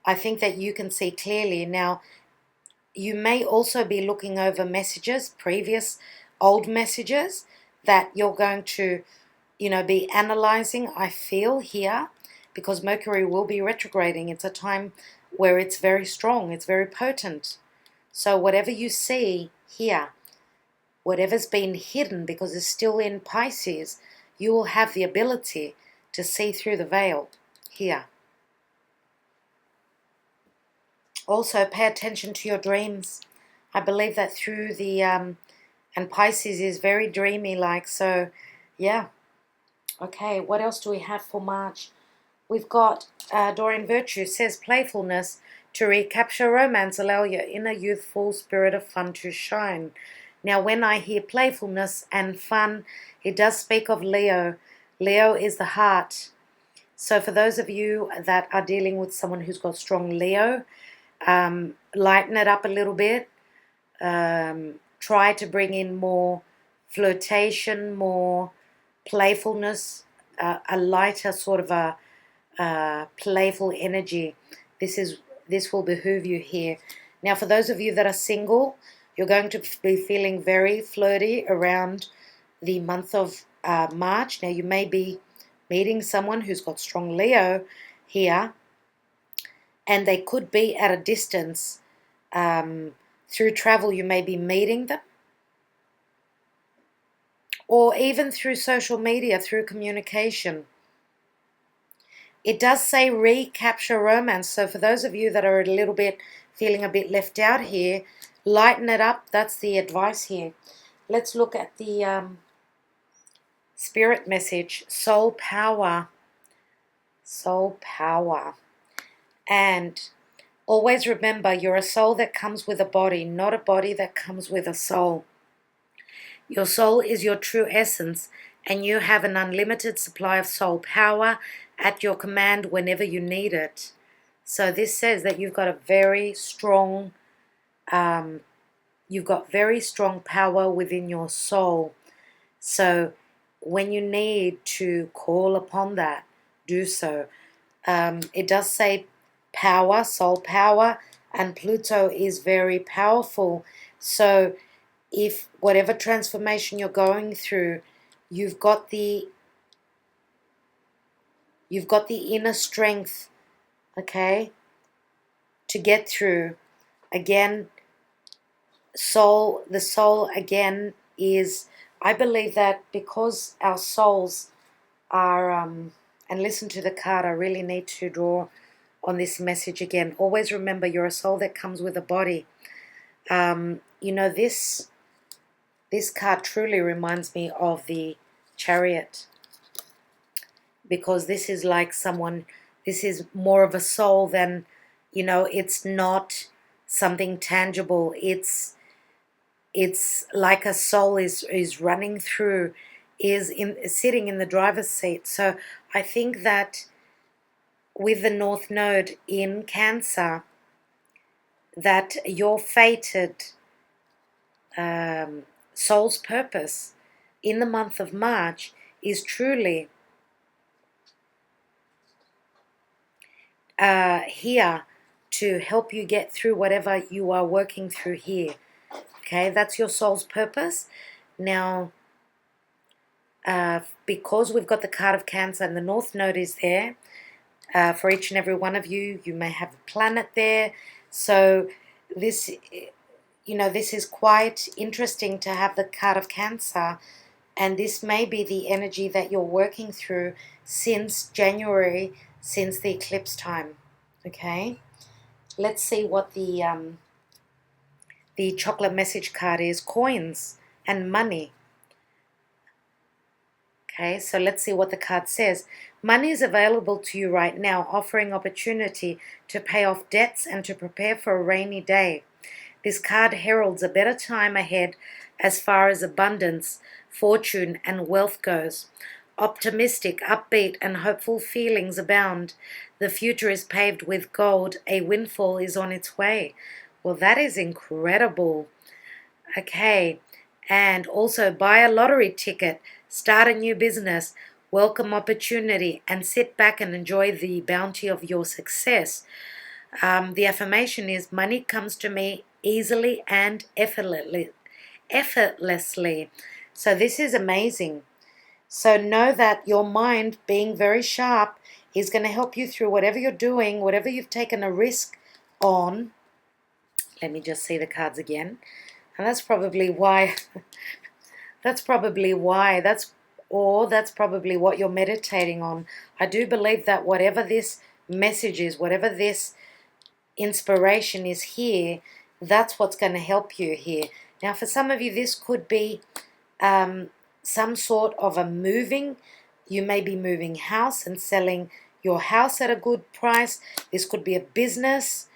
I think that you can see clearly. Now, you may also be looking over messages, previous old messages, that you're going to be analyzing, I feel here, because Mercury will be retrograding. It's a time where it's very strong, it's very potent. So whatever you see here, whatever's been hidden because it's still in Pisces, you will have the ability to see through the veil here. Also, pay attention to your dreams. I believe that through the, and Pisces is very dreamy like, so yeah. Okay, what else do we have for March? We've got Doreen Virtue says playfulness to recapture romance, allow your inner youthful spirit of fun to shine. Now, when I hear playfulness and fun, it does speak of Leo. Leo is the heart. So for those of you that are dealing with someone who's got strong Leo, lighten it up a little bit. Try to bring in more flirtation, more playfulness, a lighter sort of a playful energy. This will behoove you here. Now, for those of you that are single, you're going to be feeling very flirty around the month of March. Now, you may be meeting someone who's got strong Leo here, and they could be at a distance. Through travel, you may be meeting them, or even through social media, through communication. It does say recapture romance, so for those of you that are a little bit feeling a bit left out here, lighten it up. That's the advice here. Let's look at the spirit message, soul power. Soul power. And always remember, you're a soul that comes with a body, not a body that comes with a soul. Your soul is your true essence, and you have an unlimited supply of soul power at your command whenever you need it. So this says that you've got a very strong, power within your soul. So when you need to call upon that, do so. It does say power, soul power. and Pluto is very powerful. So if whatever transformation you're going through, you've got the inner strength, okay, to get through. Again, the soul again is, I believe that because our souls are, and listen to the card, I really need to draw on this message again. Always remember, you're a soul that comes with a body. You know, this card truly reminds me of the Chariot, because this is like someone, this is more of a soul than, you know, it's not something tangible. It's like a soul is running through, sitting in the driver's seat. So I think that with the North Node in Cancer, that your fated soul's purpose in the month of March is truly here to help you get through whatever you are working through here. Okay, that's your soul's purpose. Now, because we've got the card of Cancer and the North Node is there, for each and every one of you, you may have a planet there. So this, you know, this is quite interesting to have the card of Cancer, and this may be the energy that you're working through since January, since the eclipse time. Okay, let's see what the chocolate message card is. Coins and money. Okay, so let's see what the card says. Money is available to you right now, offering opportunity to pay off debts and to prepare for a rainy day. This card heralds a better time ahead as far as abundance, fortune, and wealth goes. Optimistic, upbeat, and hopeful feelings abound. The future is paved with gold. A windfall is on its way. Well, that is incredible. Okay, and also buy a lottery ticket, start a new business, welcome opportunity, and sit back and enjoy the bounty of your success. The affirmation is, money comes to me easily and effortlessly. So this is amazing. So know that your mind, being very sharp, is going to help you through whatever you're doing, whatever you've taken a risk on. Let me just see the cards again. And that's probably why, that's probably what you're meditating on. I do believe that whatever this message is, whatever this inspiration is here, that's what's going to help you here. Now, for some of you, this could be some sort of a moving. You may be moving house and selling your house at a good price. This could be a business.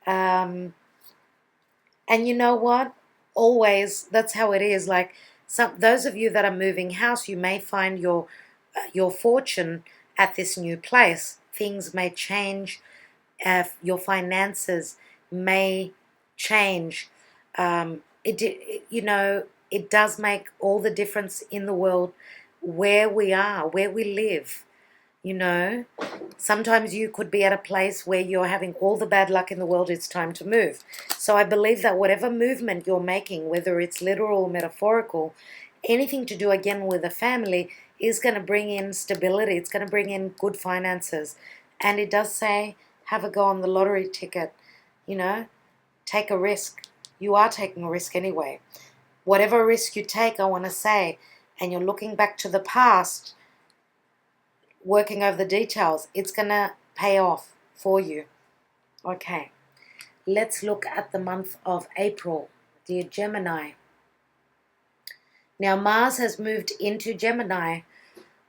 And you know what? Always, that's how it is. Like those of you that are moving house, you may find your fortune at this new place. Things may change. Your finances may change. It does make all the difference in the world where we are, where we live. You know, sometimes you could be at a place where you're having all the bad luck in the world. It's time to move. So I believe that whatever movement you're making, whether it's literal or metaphorical, anything to do again with a family is going to bring in stability. It's going to bring in good finances. And it does say, have a go on the lottery ticket. You know, take a risk. You are taking a risk anyway. Whatever risk you take, I want to say, and you're looking back to the past, working over the details, it's going to pay off for you. Okay, let's look at the month of April, dear Gemini. Now, Mars has moved into Gemini.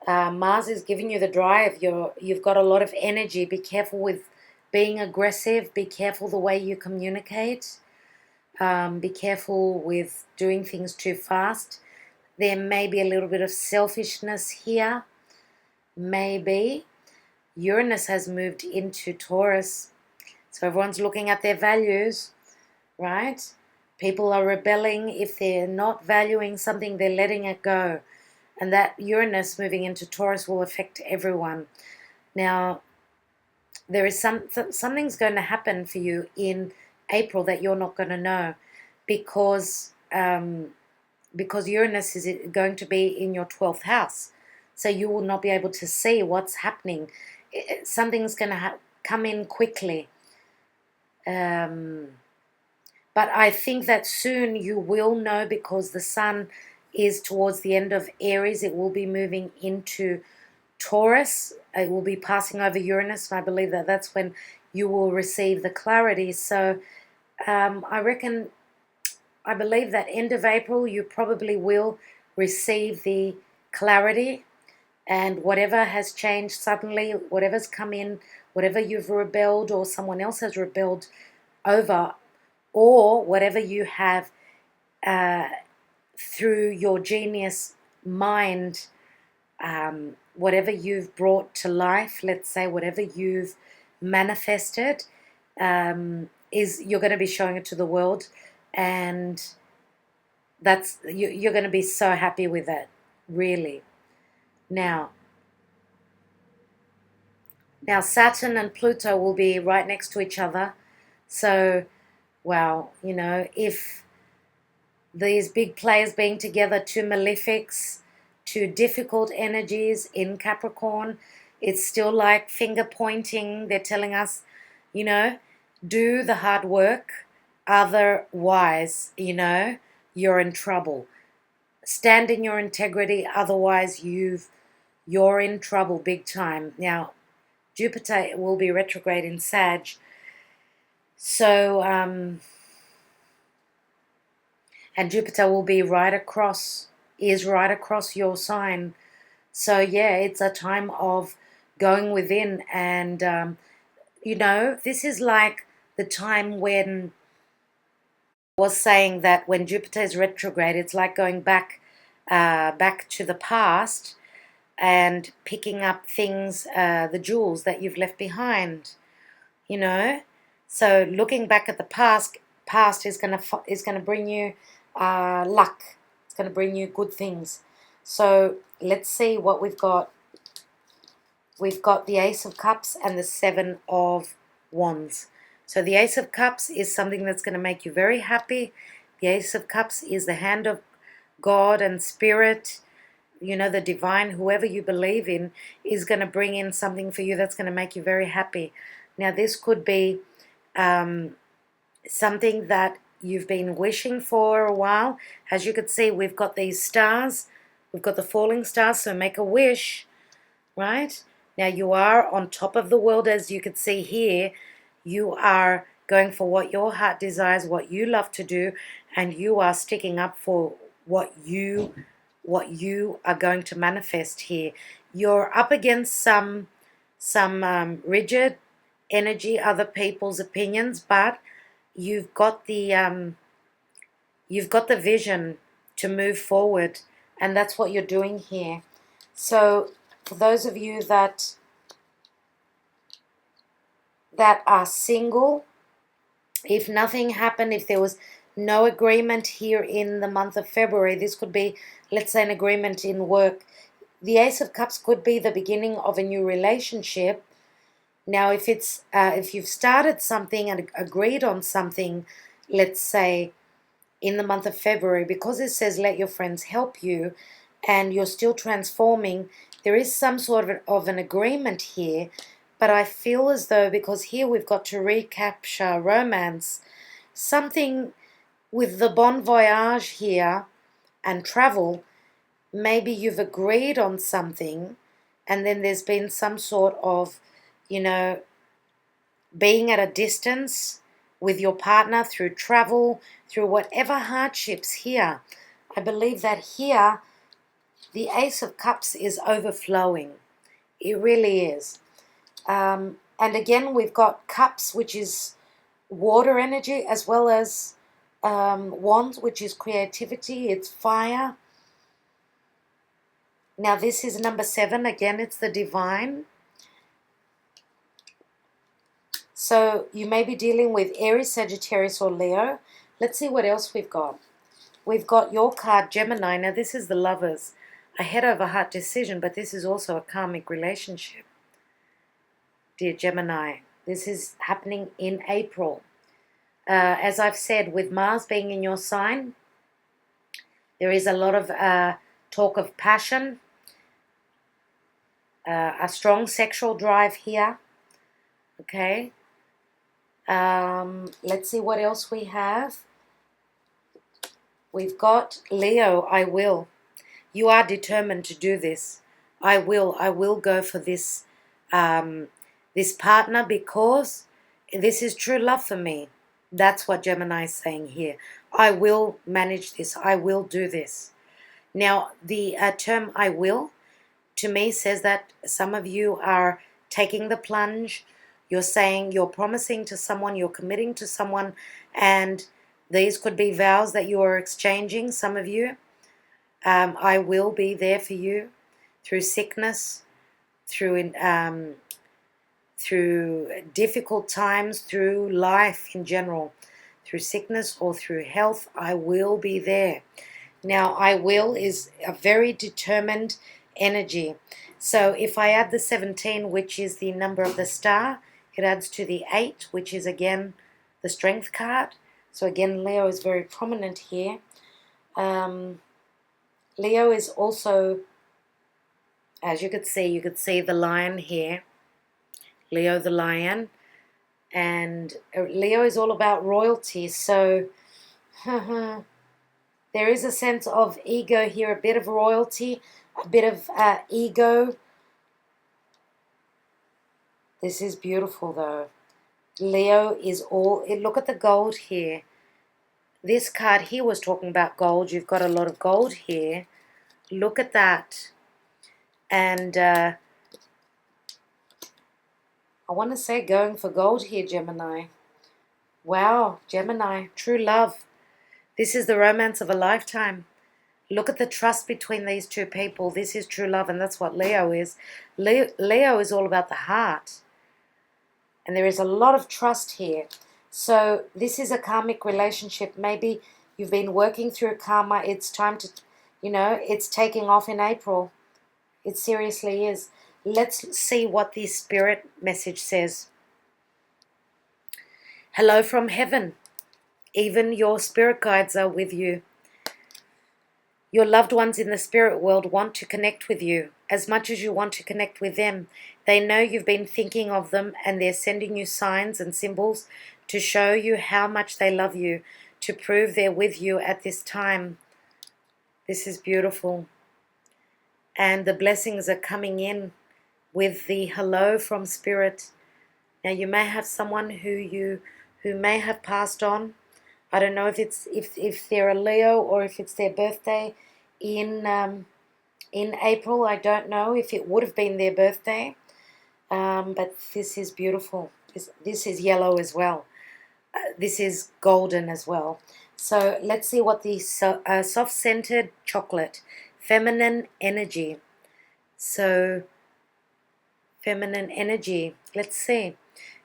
Mars is giving you the drive. You've got a lot of energy. Be careful with being aggressive. Be careful the way you communicate. Be careful with doing things too fast. There may be a little bit of selfishness here. Maybe. Uranus has moved into Taurus. So everyone's looking at their values, right? People are rebelling. If they're not valuing something, they're letting it go. And that Uranus moving into Taurus will affect everyone. Now, there is something's going to happen for you in April that you're not going to know, because Uranus is going to be in your 12th house. So you will not be able to see what's happening. Something's going to come in quickly. But I think that soon you will know, because the sun is towards the end of Aries. It will be moving into Taurus. It will be passing over Uranus, and I believe that that's when you will receive the clarity. So I believe that end of April you probably will receive the clarity, and whatever has changed suddenly, whatever's come in, whatever you've rebelled or someone else has rebelled over, or whatever you have through your genius mind, whatever you've brought to life, let's say, whatever you've manifested, is you're going to be showing it to the world, and you're going to be so happy with it, really. Now Saturn and Pluto will be right next to each other. So, wow, if these big players being together, two malefics, two difficult energies in Capricorn, it's still like finger pointing. They're telling us, do the hard work. Otherwise, you're in trouble. Stand in your integrity. Otherwise, you're in trouble big time. Now, Jupiter will be retrograde in Sag. So, and Jupiter will be right across your sign. So yeah, it's a time of going within, and this is like the time when I was saying that when Jupiter is retrograde, it's like going back to the past and picking up things, the jewels that you've left behind. So looking back at the past is gonna bring you luck. It's gonna bring you good things. So let's see what we've got. We've got the Ace of Cups and the Seven of Wands. So the Ace of Cups is something that's going to make you very happy. The Ace of Cups is the hand of God and Spirit. The divine, whoever you believe in, is going to bring in something for you that's going to make you very happy. Now, this could be something that you've been wishing for a while. As you can see, we've got these stars. We've got the falling stars, so make a wish, right? Now, you are on top of the world, as you can see here. You are going for what your heart desires, what you love to do, and you are sticking up for what you are going to manifest here. You're up against some rigid energy, other people's opinions, but you've got the vision to move forward, and that's what you're doing here. So for those of you that are single, if nothing happened, if there was no agreement here in the month of February, this could be, let's say, an agreement in work. The Ace of Cups could be the beginning of a new relationship. Now, if you've started something and agreed on something, let's say, in the month of February, because it says let your friends help you, and you're still transforming, there is some sort of an agreement here. But I feel as though, because here we've got to recapture romance, something with the bon voyage here and travel, maybe you've agreed on something, and then there's been some sort of, being at a distance with your partner through travel, through whatever hardships here. I believe that here the Ace of Cups is overflowing. It really is. And again, we've got cups, which is water energy, as well as wands, which is creativity. It's fire. Now, this is number 7. Again, it's the divine. So you may be dealing with Aries, Sagittarius, or Leo. Let's see what else we've got. We've got your card, Gemini. Now, this is the Lovers. A head-over-heart decision, but this is also a karmic relationship. Dear Gemini, this is happening in April. As I've said, with Mars being in your sign, there is a lot of talk of passion, a strong sexual drive here. Okay. Let's see what else we have. We've got Leo, I will. You are determined to do this. I will go for this this partner because this is true love for me. That's what Gemini is saying here. I will manage this. I will do this. Now, the term I will, to me, says that some of you are taking the plunge. You're saying, you're promising to someone, you're committing to someone, and these could be vows that you are exchanging, some of you. I will be there for you through sickness, through difficult times, through life in general, through sickness or through health. I will be there. Now, I will is a very determined energy. So if I add the 17, which is the number of the star, it adds to the 8, which is again the strength card. So again, Leo is very prominent here. Leo is also, as you could see the lion here. Leo the lion. And Leo is all about royalty. So there is a sense of ego here, a bit of royalty, a bit of ego. This is beautiful though. Leo is all, look at the gold here. This card here was talking about gold. You've got a lot of gold here. Look at that. And I want to say going for gold here, Gemini. Wow, Gemini, true love. This is the romance of a lifetime. Look at the trust between these two people. This is true love, and that's what Leo is. Leo is all about the heart. And there is a lot of trust here. So this is a karmic relationship. Maybe you've been working through karma. It's time to, it's taking off in April. It seriously is. Let's see what the spirit message says. Hello from heaven. Even your spirit guides are with you. Your loved ones in the spirit world want to connect with you as much as you want to connect with them. They know you've been thinking of them, and they're sending you signs and symbols to show you how much they love you, to prove they're with you at this time. This is beautiful. And the blessings are coming in with the hello from spirit. Now you may have someone who may have passed on. I don't know if they're a Leo or if it's their birthday in April. I don't know if it would have been their birthday, but this is beautiful. This is yellow as well. This is golden as well. So let's see what the soft-scented chocolate, feminine energy. So feminine energy. Let's see.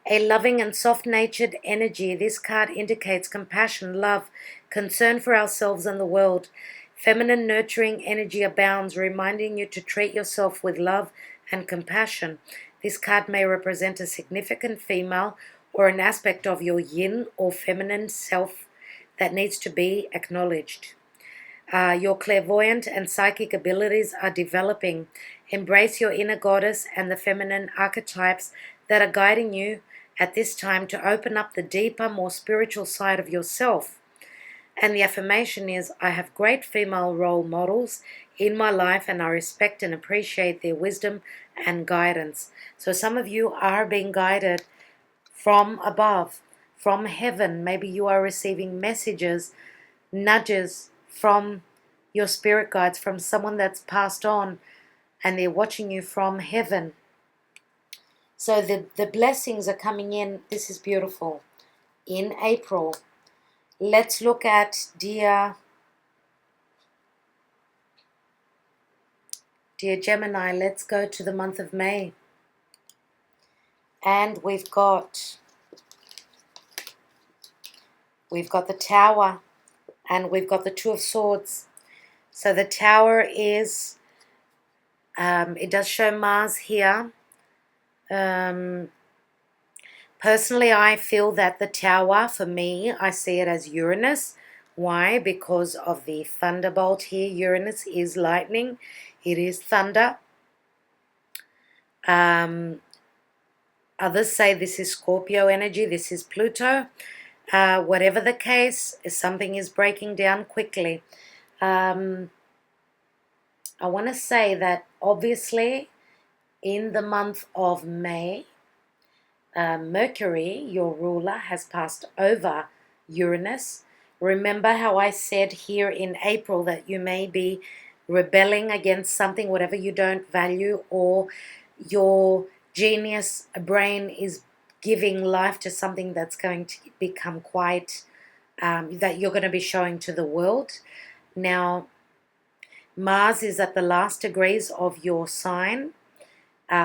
A loving and soft-natured energy. This card indicates compassion, love, concern for ourselves and the world. Feminine nurturing energy abounds, reminding you to treat yourself with love and compassion. This card may represent a significant female or an aspect of your yin or feminine self that needs to be acknowledged. Your clairvoyant and psychic abilities are developing. Embrace your inner goddess and the feminine archetypes that are guiding you at this time to open up the deeper, more spiritual side of yourself. And the affirmation is, I have great female role models in my life and I respect and appreciate their wisdom and guidance. So some of you are being guided from above, from heaven. Maybe you are receiving messages, nudges from your spirit guides, from someone that's passed on, and they're watching you from heaven. So the blessings are coming in. This is beautiful. In April. Let's look at dear Gemini. Let's go to the month of May. And we've got the Tower, and we've got the Two of Swords. So the Tower is, it does show Mars here. Personally, I feel that the tower, for me, I see it as Uranus. Why? Because of the thunderbolt here. Uranus is lightning. It is thunder. Others say this is Scorpio energy. This is Pluto. Whatever the case, something is breaking down quickly. I want to say that obviously in the month of May, Mercury, your ruler, has passed over Uranus. Remember how I said here in April that you may be rebelling against something, whatever you don't value, or your genius brain is giving life to something that's going to become quite, that you're going to be showing to the world. Now, Mars is at the last degrees of your sign,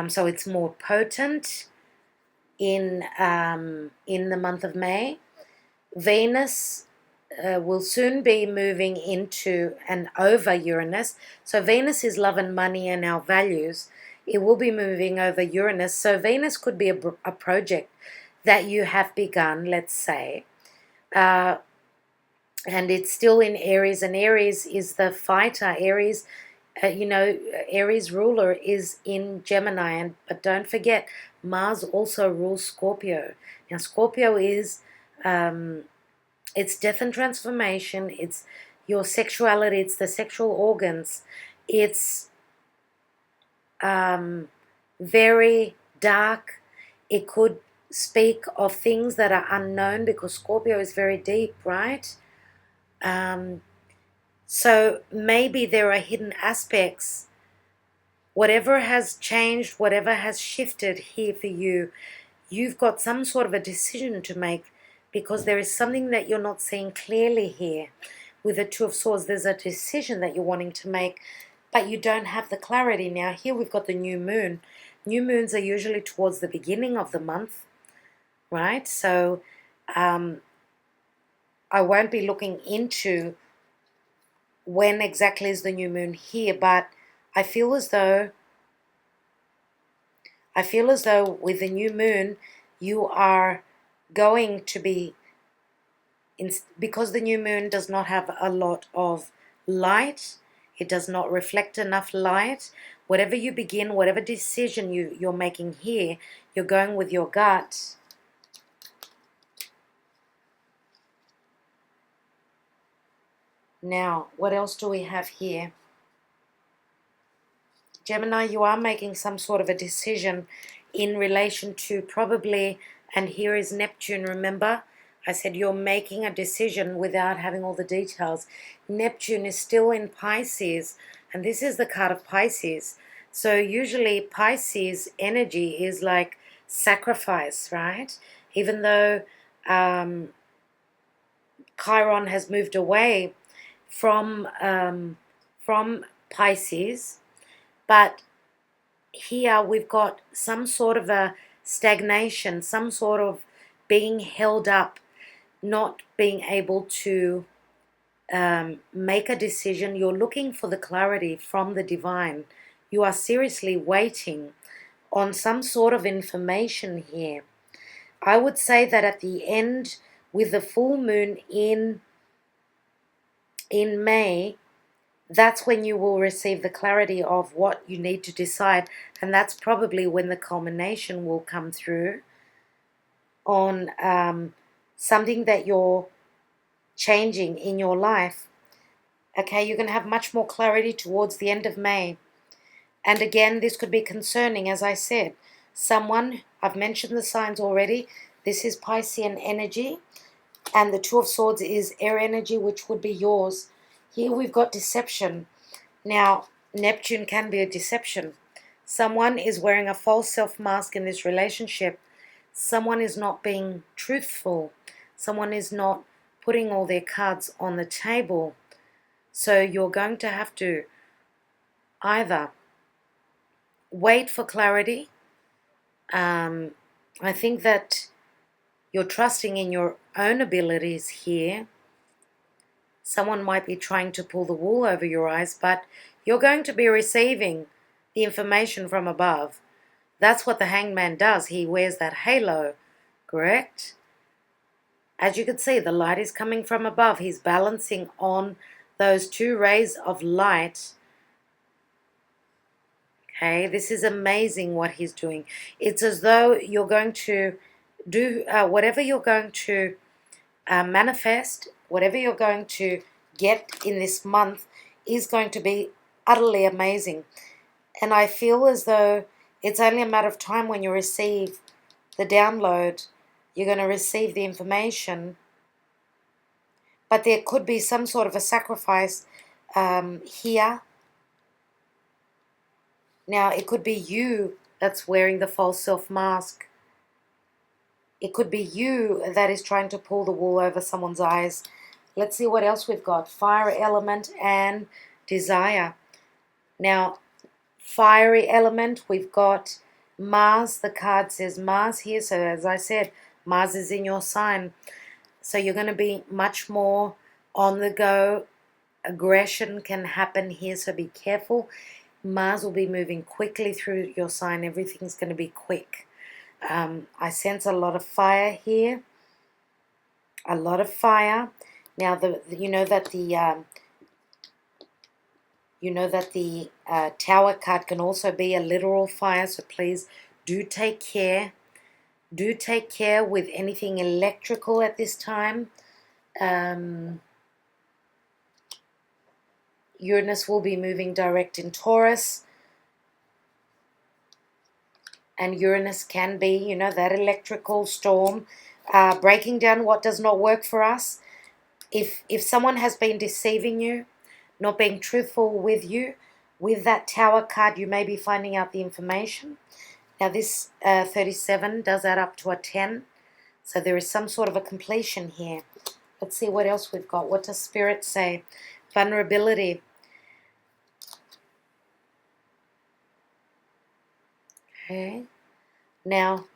so it's more potent in the month of May. Venus will soon be moving into and over Uranus. So Venus is love and money and our values. It will be moving over Uranus. So Venus could be a project that you have begun, let's say. And it's still in Aries, and Aries is the fighter. Aries, Aries ruler is in Gemini, but don't forget, Mars also rules Scorpio. Now, Scorpio is, it's death and transformation, it's your sexuality, it's the sexual organs, it's very dark. It could speak of things that are unknown because Scorpio is very deep, right? So maybe there are hidden aspects. Whatever has changed, whatever has shifted here for you, you've got some sort of a decision to make because there is something that you're not seeing clearly here. With the Two of Swords, there's a decision that you're wanting to make, but you don't have the clarity. Now, here we've got the new moon. New moons are usually towards the beginning of the month, right? So I won't be looking into when exactly is the new moon here, but I feel as though with the new moon you are going to be because the new moon does not have a lot of light, it does not reflect enough light. Whatever you begin, whatever decision you're making here, you're going with your gut. Now, what else do we have here? Gemini, you are making some sort of a decision in relation to probably, and here is Neptune, remember? I said you're making a decision without having all the details. Neptune is still in Pisces, and this is the card of Pisces. So usually Pisces energy is like sacrifice, right? Even though Chiron has moved away from Pisces, but here we've got some sort of a stagnation, some sort of being held up, not being able to make a decision. You're looking for the clarity from the divine. You are seriously waiting on some sort of information here. I would say that at the end, with the full moon in May, that's when you will receive the clarity of what you need to decide, and that's probably when the culmination will come through on something that you're changing in your life. Okay, you're going to have much more clarity towards the end of May. And again, this could be concerning, as I said. Someone, I've mentioned the signs already, this is Piscean energy, and the Two of Swords is air energy, which would be yours. Here we've got deception. Now, Neptune can be a deception. Someone is wearing a false self-mask in this relationship. Someone is not being truthful. Someone is not putting all their cards on the table. So you're going to have to either wait for clarity. I think that you're trusting in your own abilities here. Someone might be trying to pull the wool over your eyes, but you're going to be receiving the information from above. That's what the hangman does. He wears that halo correct? As you can see, the light is coming from above. He's balancing on those two rays of light. Okay, this is amazing what he's doing. It's as though you're going to do whatever you're going to manifest, whatever you're going to get in this month is going to be utterly amazing. And I feel as though it's only a matter of time when you receive the download, you're going to receive the information. But there could be some sort of a sacrifice here. Now, it could be you that's wearing the false self mask. It could be you that is trying to pull the wool over someone's eyes. Let's see what else we've got. Fire element and desire. Now, fiery element, we've got Mars. The card says Mars here. So as I said, Mars is in your sign. So you're going to be much more on the go. Aggression can happen here, so be careful. Mars will be moving quickly through your sign. Everything's going to be quick. I sense a lot of fire here. A lot of fire. Now, you know that the Tower card can also be a literal fire, so please do take care. Do take care with anything electrical at this time. Uranus will be moving direct in Taurus. And Uranus can be, you know, that electrical storm, breaking down what does not work for us. If someone has been deceiving you, not being truthful with you, with that Tower card, you may be finding out the information. Now this 37 does add up to a 10. So there is some sort of a completion here. Let's see what else we've got. What does Spirit say? Vulnerability. Okay. Now,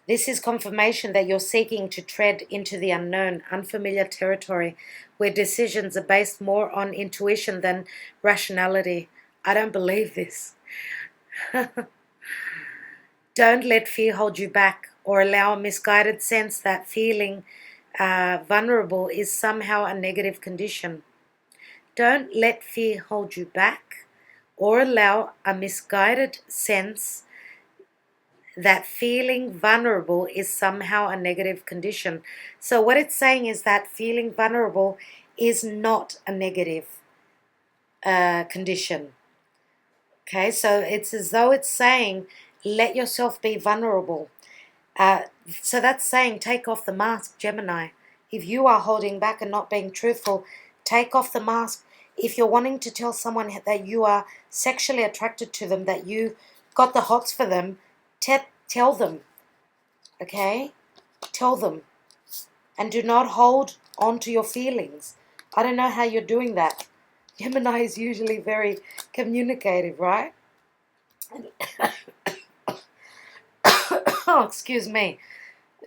this is confirmation that you're seeking to tread into the unknown, unfamiliar territory, where decisions are based more on intuition than rationality. I don't believe this. Don't let fear hold you back or allow a misguided sense that feeling vulnerable is somehow a negative condition. Don't let fear hold you back or allow a misguided sense that feeling vulnerable is somehow a negative condition. So what it's saying is that feeling vulnerable is not a negative condition. Okay, so it's as though it's saying, let yourself be vulnerable. So that's saying, take off the mask, Gemini. If you are holding back and not being truthful, take off the mask. If you're wanting to tell someone that you are sexually attracted to them, that you got the hots for them, tell them. Okay? Tell them. And do not hold on to your feelings. I don't know how you're doing that. Gemini is usually very communicative, right? Oh, excuse me.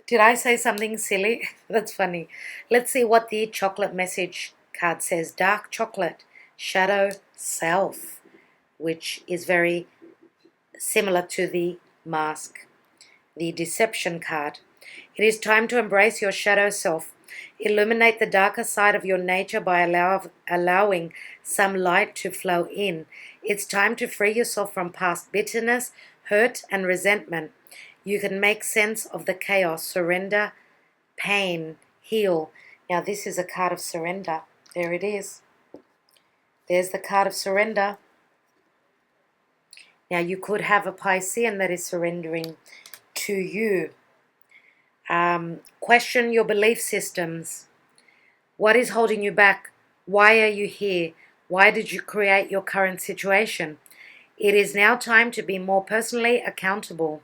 Did I say something silly? That's funny. Let's see what the chocolate message card says. Dark chocolate, shadow self, which is very similar to the mask. The deception card. It is time to embrace your shadow self. Illuminate the darker side of your nature by allowing some light to flow in. It's time to free yourself from past bitterness, hurt, and resentment. You can make sense of the chaos, surrender, pain, heal. Now this is a card of surrender. There it is. There's the card of surrender. Now you could have a Piscean that is surrendering to you. Question your belief systems. What is holding you back? Why are you here? Why did you create your current situation? It is now time to be more personally accountable.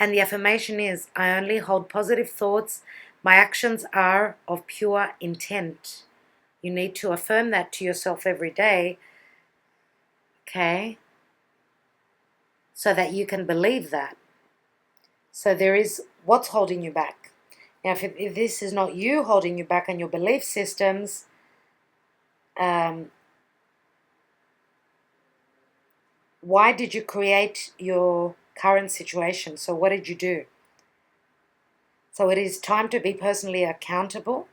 And the affirmation is, I only hold positive thoughts. My actions are of pure intent. You need to affirm that to yourself every day. Okay? So that you can believe that. So there is what's holding you back. Now, if this is not you holding you back on your belief systems, why did you create your current situation. So what did you do? So it is time to be personally accountable.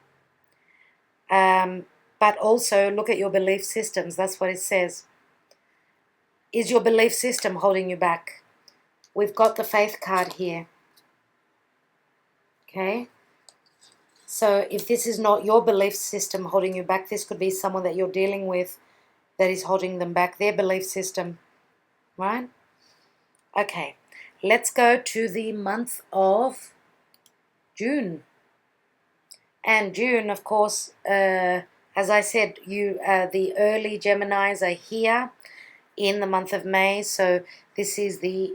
But also look at your belief systems. That's what it says. Is your belief system holding you back? We've got the Faith card here. Okay. So if this is not your belief system holding you back, this could be someone that you're dealing with that is holding them back, their belief system, right? Okay, let's go to the month of June. And June, of course, as I said, the early Geminis are here in the month of May. So this is the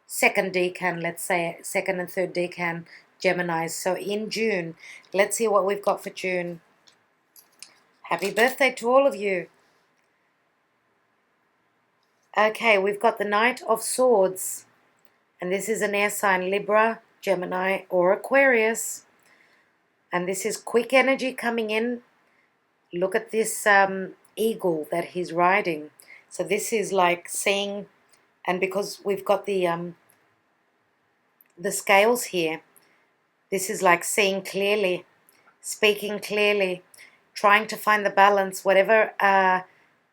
second decan, let's say, second and third decan Geminis. So in June, let's see what we've got for June. Happy birthday to all of you. Okay, we've got the Knight of Swords. And this is an air sign, Libra, Gemini, or Aquarius. And this is quick energy coming in. Look at this eagle that he's riding. So this is like seeing, and because we've got the scales here, this is like seeing clearly, speaking clearly, trying to find the balance. Whatever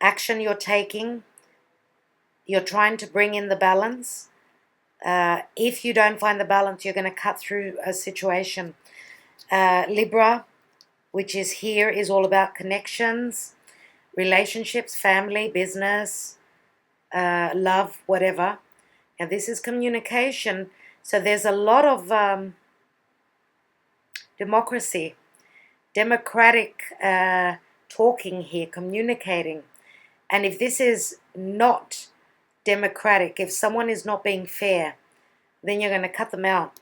action you're taking, you're trying to bring in the balance. If you don't find the balance, you're going to cut through a situation. Libra, which is here, is all about connections, relationships, family, business, love, whatever. Now this is communication. So there's a lot of democratic talking here, communicating. And if this is not democratic, if someone is not being fair, then you're going to cut them out.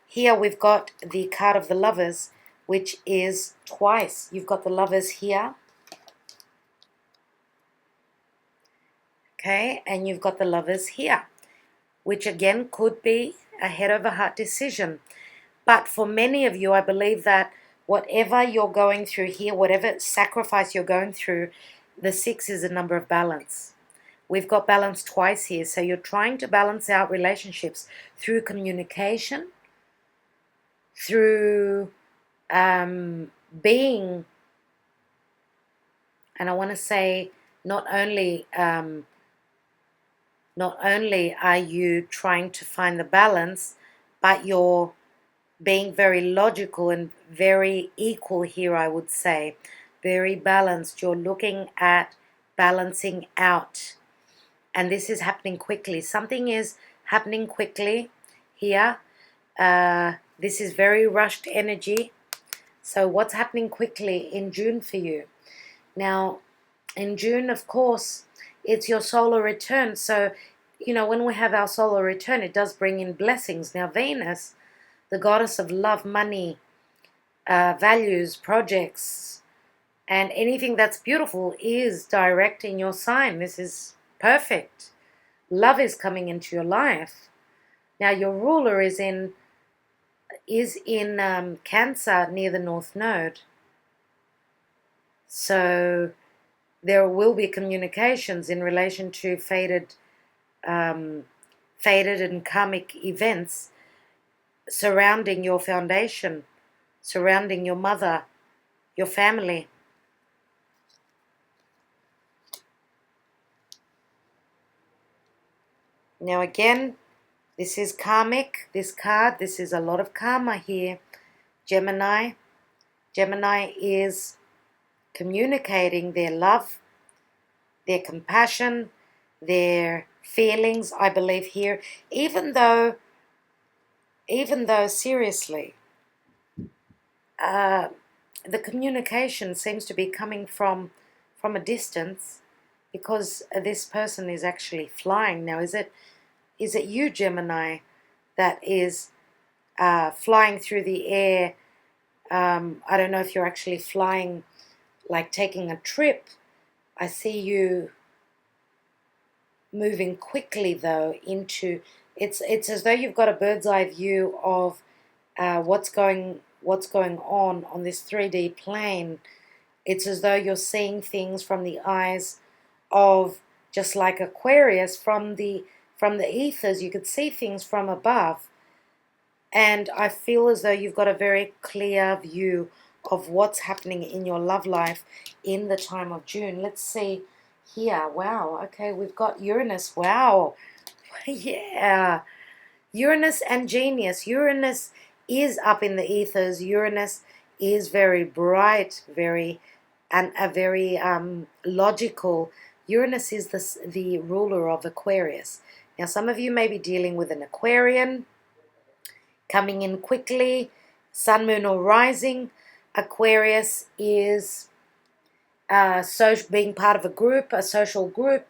Here we've got the card of the Lovers, which is twice. You've got the Lovers here. Okay, and you've got the Lovers here, which again could be a head over heart decision. But for many of you, I believe that whatever you're going through here, whatever sacrifice you're going through, the 6 is a number of balance. We've got balance twice here. So you're trying to balance out relationships through communication, through being, and I want to say not only are you trying to find the balance, but you're being very logical and very equal here, I would say. Very balanced. You're looking at balancing out. And this is happening quickly. Something is happening quickly here. This is very rushed energy. So what's happening quickly in June for you? Now, in June, of course, it's your solar return. So, you know, when we have our solar return, it does bring in blessings. Now, Venus, the goddess of love, money, values, projects, and anything that's beautiful is direct in your sign. This is perfect. Love is coming into your life. Now, your ruler is in Cancer near the North Node. So there will be communications in relation to fated and karmic events surrounding your foundation, surrounding your mother, your family. Now again, this is karmic, this card, this is a lot of karma here. Gemini. Gemini is communicating their love, their compassion, their feelings, I believe here, even though seriously, the communication seems to be coming from a distance, because this person is actually flying. Now, is it you, Gemini, that is flying through the air? I don't know if you're actually flying, like taking a trip. I see you moving quickly though into, it's as though you've got a bird's eye view of what's going on this 3D plane. It's as though you're seeing things from the eyes of, just like Aquarius, from from the ethers, you could see things from above. And I feel as though you've got a very clear view of what's happening in your love life in the time of June. Let's see here. Wow. Okay, we've got Uranus. Wow. Yeah. Uranus and genius. Uranus is up in the ethers. Uranus is very bright, very logical. Uranus is the ruler of Aquarius. Now, some of you may be dealing with an Aquarian coming in quickly, sun, moon, or rising. Aquarius is being part of a group, a social group,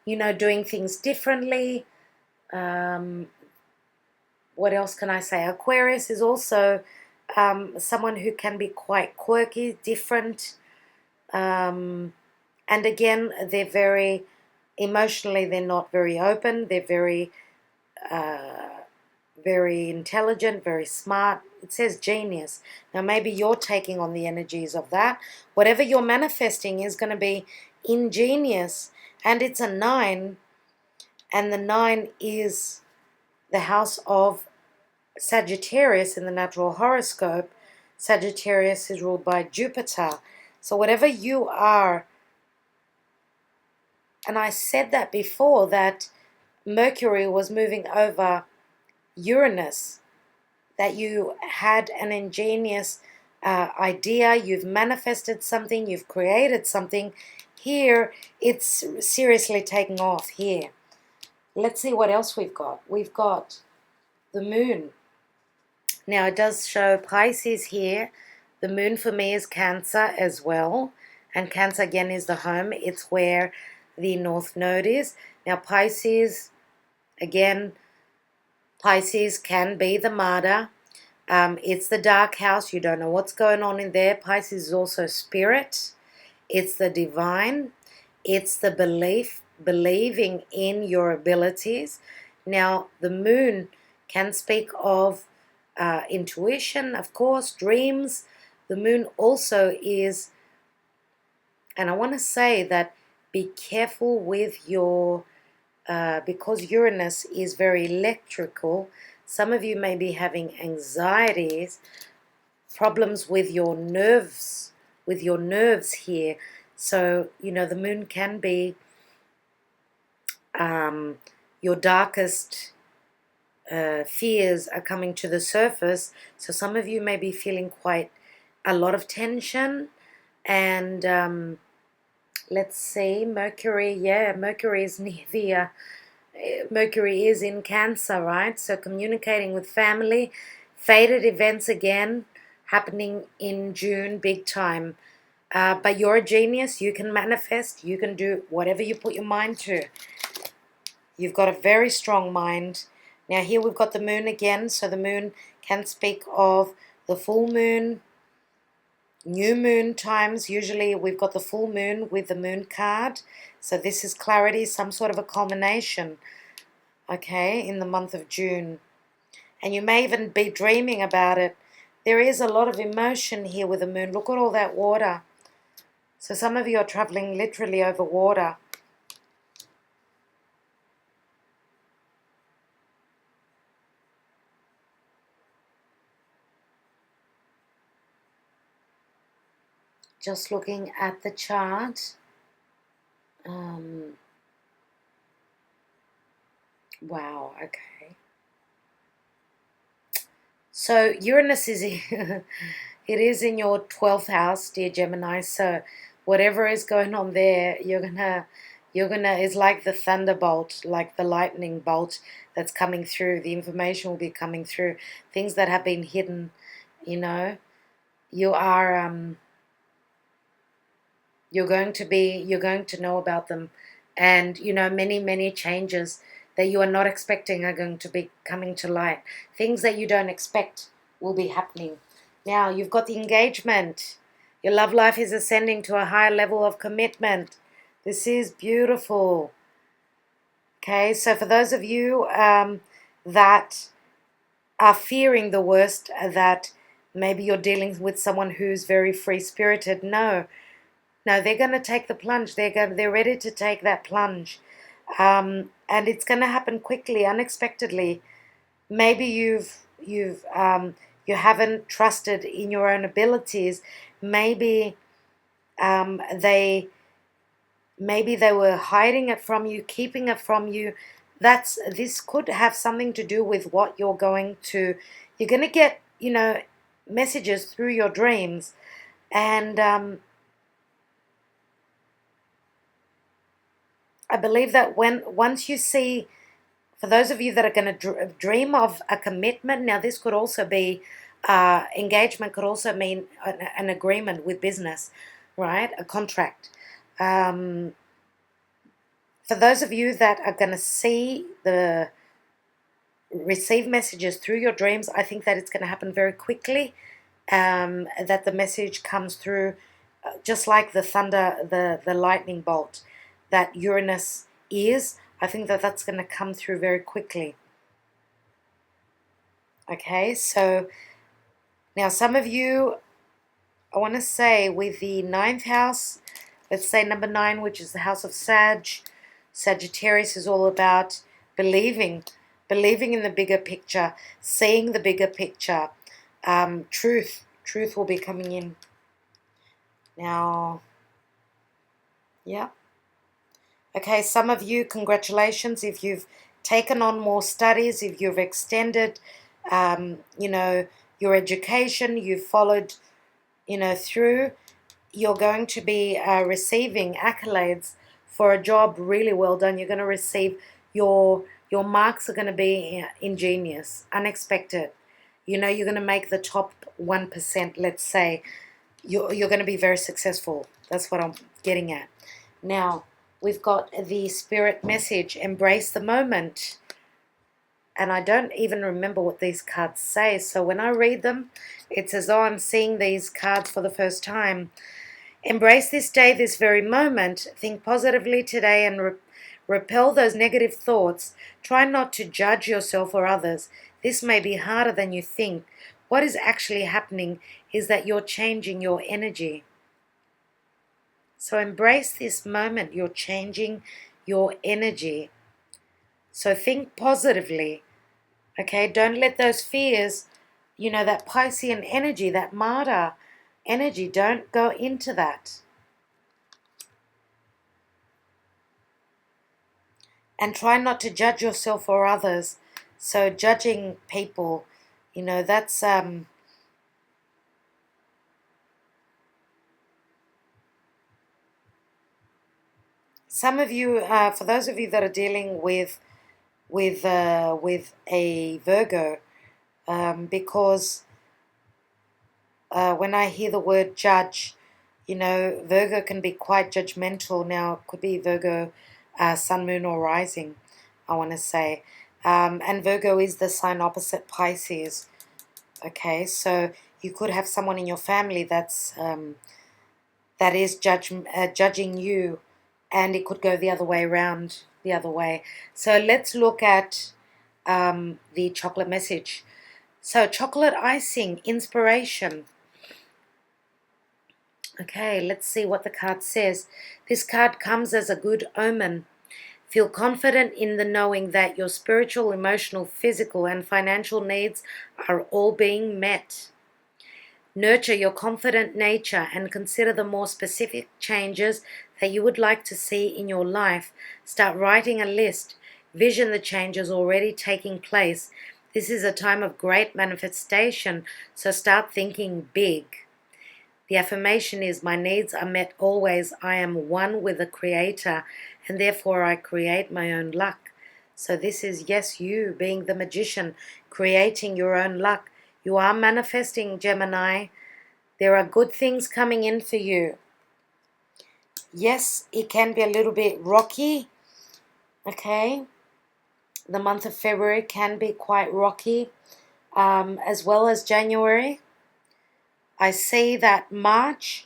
doing things differently. What else can I say? Aquarius is also someone who can be quite quirky, different. And again, they're very, emotionally, they're not very open. They're very, very intelligent, very smart. It says genius. Now, maybe you're taking on the energies of that. Whatever you're manifesting is going to be ingenious. And it's a 9. And the 9 is the house of Sagittarius in the natural horoscope. Sagittarius is ruled by Jupiter. So whatever you are, and I said that before, that Mercury was moving over Uranus, that you had an ingenious idea, you've manifested something, you've created something. Here, it's seriously taking off here. Let's see what else we've got. We've got the moon. Now, it does show Pisces here. The moon for me is Cancer as well. And Cancer, again, is the home. It's where the North Node is. Now, Pisces, again, Pisces can be the martyr. It's the dark house. You don't know what's going on in there. Pisces is also spirit. It's the divine. It's the believing in your abilities. Now, the moon can speak of intuition, of course, dreams. The moon also is, and I want to say that be careful with your, because Uranus is very electrical, some of you may be having anxieties, problems with your nerves here. So, the moon can be your darkest fears are coming to the surface. So some of you may be feeling quite a lot of tension. And let's see, Mercury, Mercury is near the Mercury is in Cancer, right? So communicating with family, fated events again happening in June, big time. But you're a genius. You can manifest. You can do whatever you put your mind to. You've got a very strong mind. Now here we've got the moon again. So the moon can speak of the full moon, new moon times. Usually we've got the full moon with the moon card. So this is clarity, some sort of a culmination, okay, in the month of June. And you may even be dreaming about it. There is a lot of emotion here with the moon. Look at all that water. So some of you are traveling literally over water. Just looking at the chart. Wow, okay. So Uranus is it is in your 12th house, dear Gemini. So whatever is going on there, you're gonna it's like the thunderbolt, like the lightning bolt that's coming through. The information will be coming through. Things that have been hidden, you are you're going to know about them. And many changes that you are not expecting are going to be coming to light. Things that you don't expect will be happening. Now you've got the engagement. Your love life is ascending to a higher level of commitment. This is beautiful. Okay, so for those of you that are fearing the worst, that maybe you're dealing with someone who's very free-spirited, no, they're going to take the plunge. They're ready to take that plunge. and it's going to happen quickly, unexpectedly. Maybe you haven't trusted in your own abilities. Maybe they were hiding it from you, keeping it from you. This could have something to do with what you're going to. You're going to get, messages through your dreams, and I believe that once you see, for those of you that are going to dream of a commitment, now this could also be engagement, could also mean an agreement with business, right? A contract. For those of you that are going to receive messages through your dreams, I think that it's going to happen very quickly. That the message comes through just like the thunder, the lightning bolt that Uranus is. I think that that's going to come through very quickly. Okay, so now some of you, I want to say with the 9th house, let's say number 9, which is the house of Sagittarius is all about believing in the bigger picture, seeing the bigger picture. Truth will be coming in. Now, yeah. Okay, some of you, congratulations if you've taken on more studies, if you've extended, your education, you've followed, through. You're going to be receiving accolades for a job really well done. You're going to receive your marks are going to be ingenious, unexpected. You're going to make the top 1%, let's say. You're going to be very successful. That's what I'm getting at. Now, we've got the spirit message, embrace the moment. And I don't even remember what these cards say. So when I read them, it's as though I'm seeing these cards for the first time. Embrace this day, this very moment. Think positively today and repel those negative thoughts. Try not to judge yourself or others. This may be harder than you think. What is actually happening is that you're changing your energy. So embrace this moment. You're changing your energy. So think positively. Okay, don't let those fears, that Piscean energy, that martyr energy, don't go into that. And try not to judge yourself or others. So judging people, that's some of you, for those of you that are dealing with a Virgo, because when I hear the word judge, Virgo can be quite judgmental. Now, it could be Virgo, sun, moon, or rising, I want to say. And Virgo is the sign opposite Pisces. Okay, so you could have someone in your family that is judging you, and it could go the other way around, the other way. So let's look at the chocolate message. So chocolate icing, inspiration. Okay, let's see what the card says. This card comes as a good omen. Feel confident in the knowing that your spiritual, emotional, physical, and financial needs are all being met. Nurture your confident nature and consider the more specific changes that you would like to see in your life. Start writing a list. Vision the changes already taking place. This is a time of great manifestation, so start thinking big. The affirmation is, my needs are met always. I am one with the Creator, and therefore I create my own luck. So this is, yes, you being the magician, creating your own luck. You are manifesting, Gemini. There are good things coming in for you. Yes, it can be a little bit rocky. Okay. The month of February can be quite rocky, as well as January. I see that March,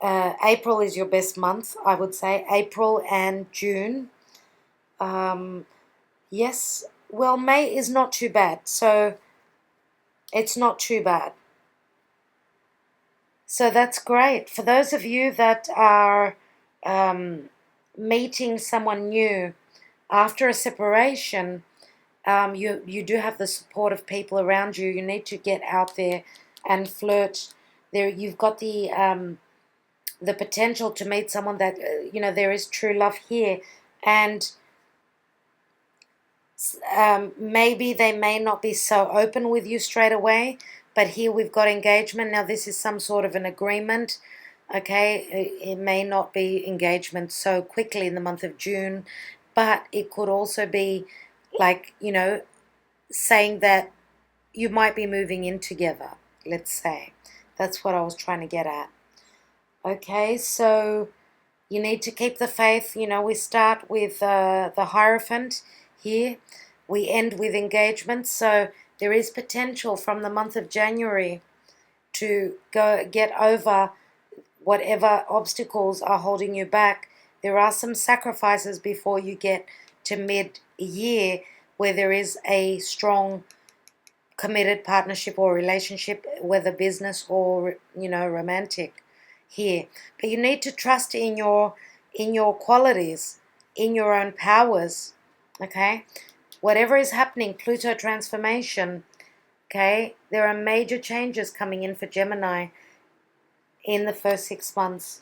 April is your best month, I would say. April and June. Yes, well, May is not too bad. So it's not too bad. So that's great. For those of you that are meeting someone new, after a separation, you do have the support of people around you. You need to get out there and flirt. There, you've got the potential to meet someone that there is true love here, and maybe they may not be so open with you straight away, but here we've got engagement. Now this is some sort of an agreement, okay? It may not be engagement so quickly in the month of June, but it could also be like, saying that you might be moving in together, let's say. That's what I was trying to get at. Okay, so you need to keep the faith. We start with the Hierophant here. We end with engagement. So there is potential from the month of January to get over whatever obstacles are holding you back. There are some sacrifices before you get to mid-year where there is a strong committed partnership or relationship, whether business or romantic here. But you need to trust in your qualities, in your own powers. Okay, whatever is happening, Pluto transformation. Okay, there are major changes coming in for Gemini in the first 6 months.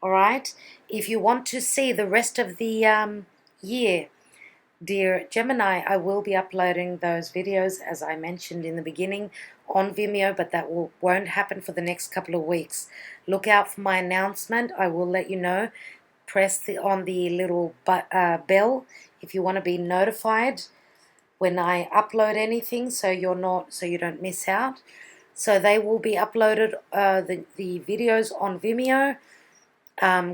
All right, if you want to see the rest of the year, dear Gemini, I will be uploading those videos, as I mentioned in the beginning, on Vimeo, but that won't happen for the next couple of weeks. Look out for my announcement. I will let you know. Press on the little bell if you want to be notified when I upload anything, so you don't miss out. So they will be uploaded, the videos on Vimeo.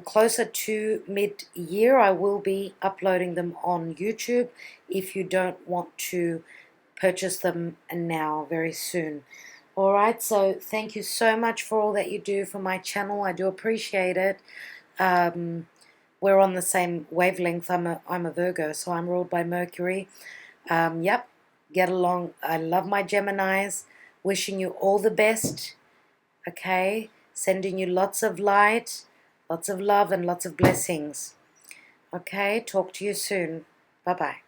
Closer to mid-year, I will be uploading them on YouTube if you don't want to purchase them now, very soon. All right, so thank you so much for all that you do for my channel. I do appreciate it. We're on the same wavelength. I'm a Virgo, so I'm ruled by Mercury. Yep, get along. I love my Geminis. Wishing you all the best. Okay, sending you lots of light, lots of love, and lots of blessings. Okay, talk to you soon. Bye-bye.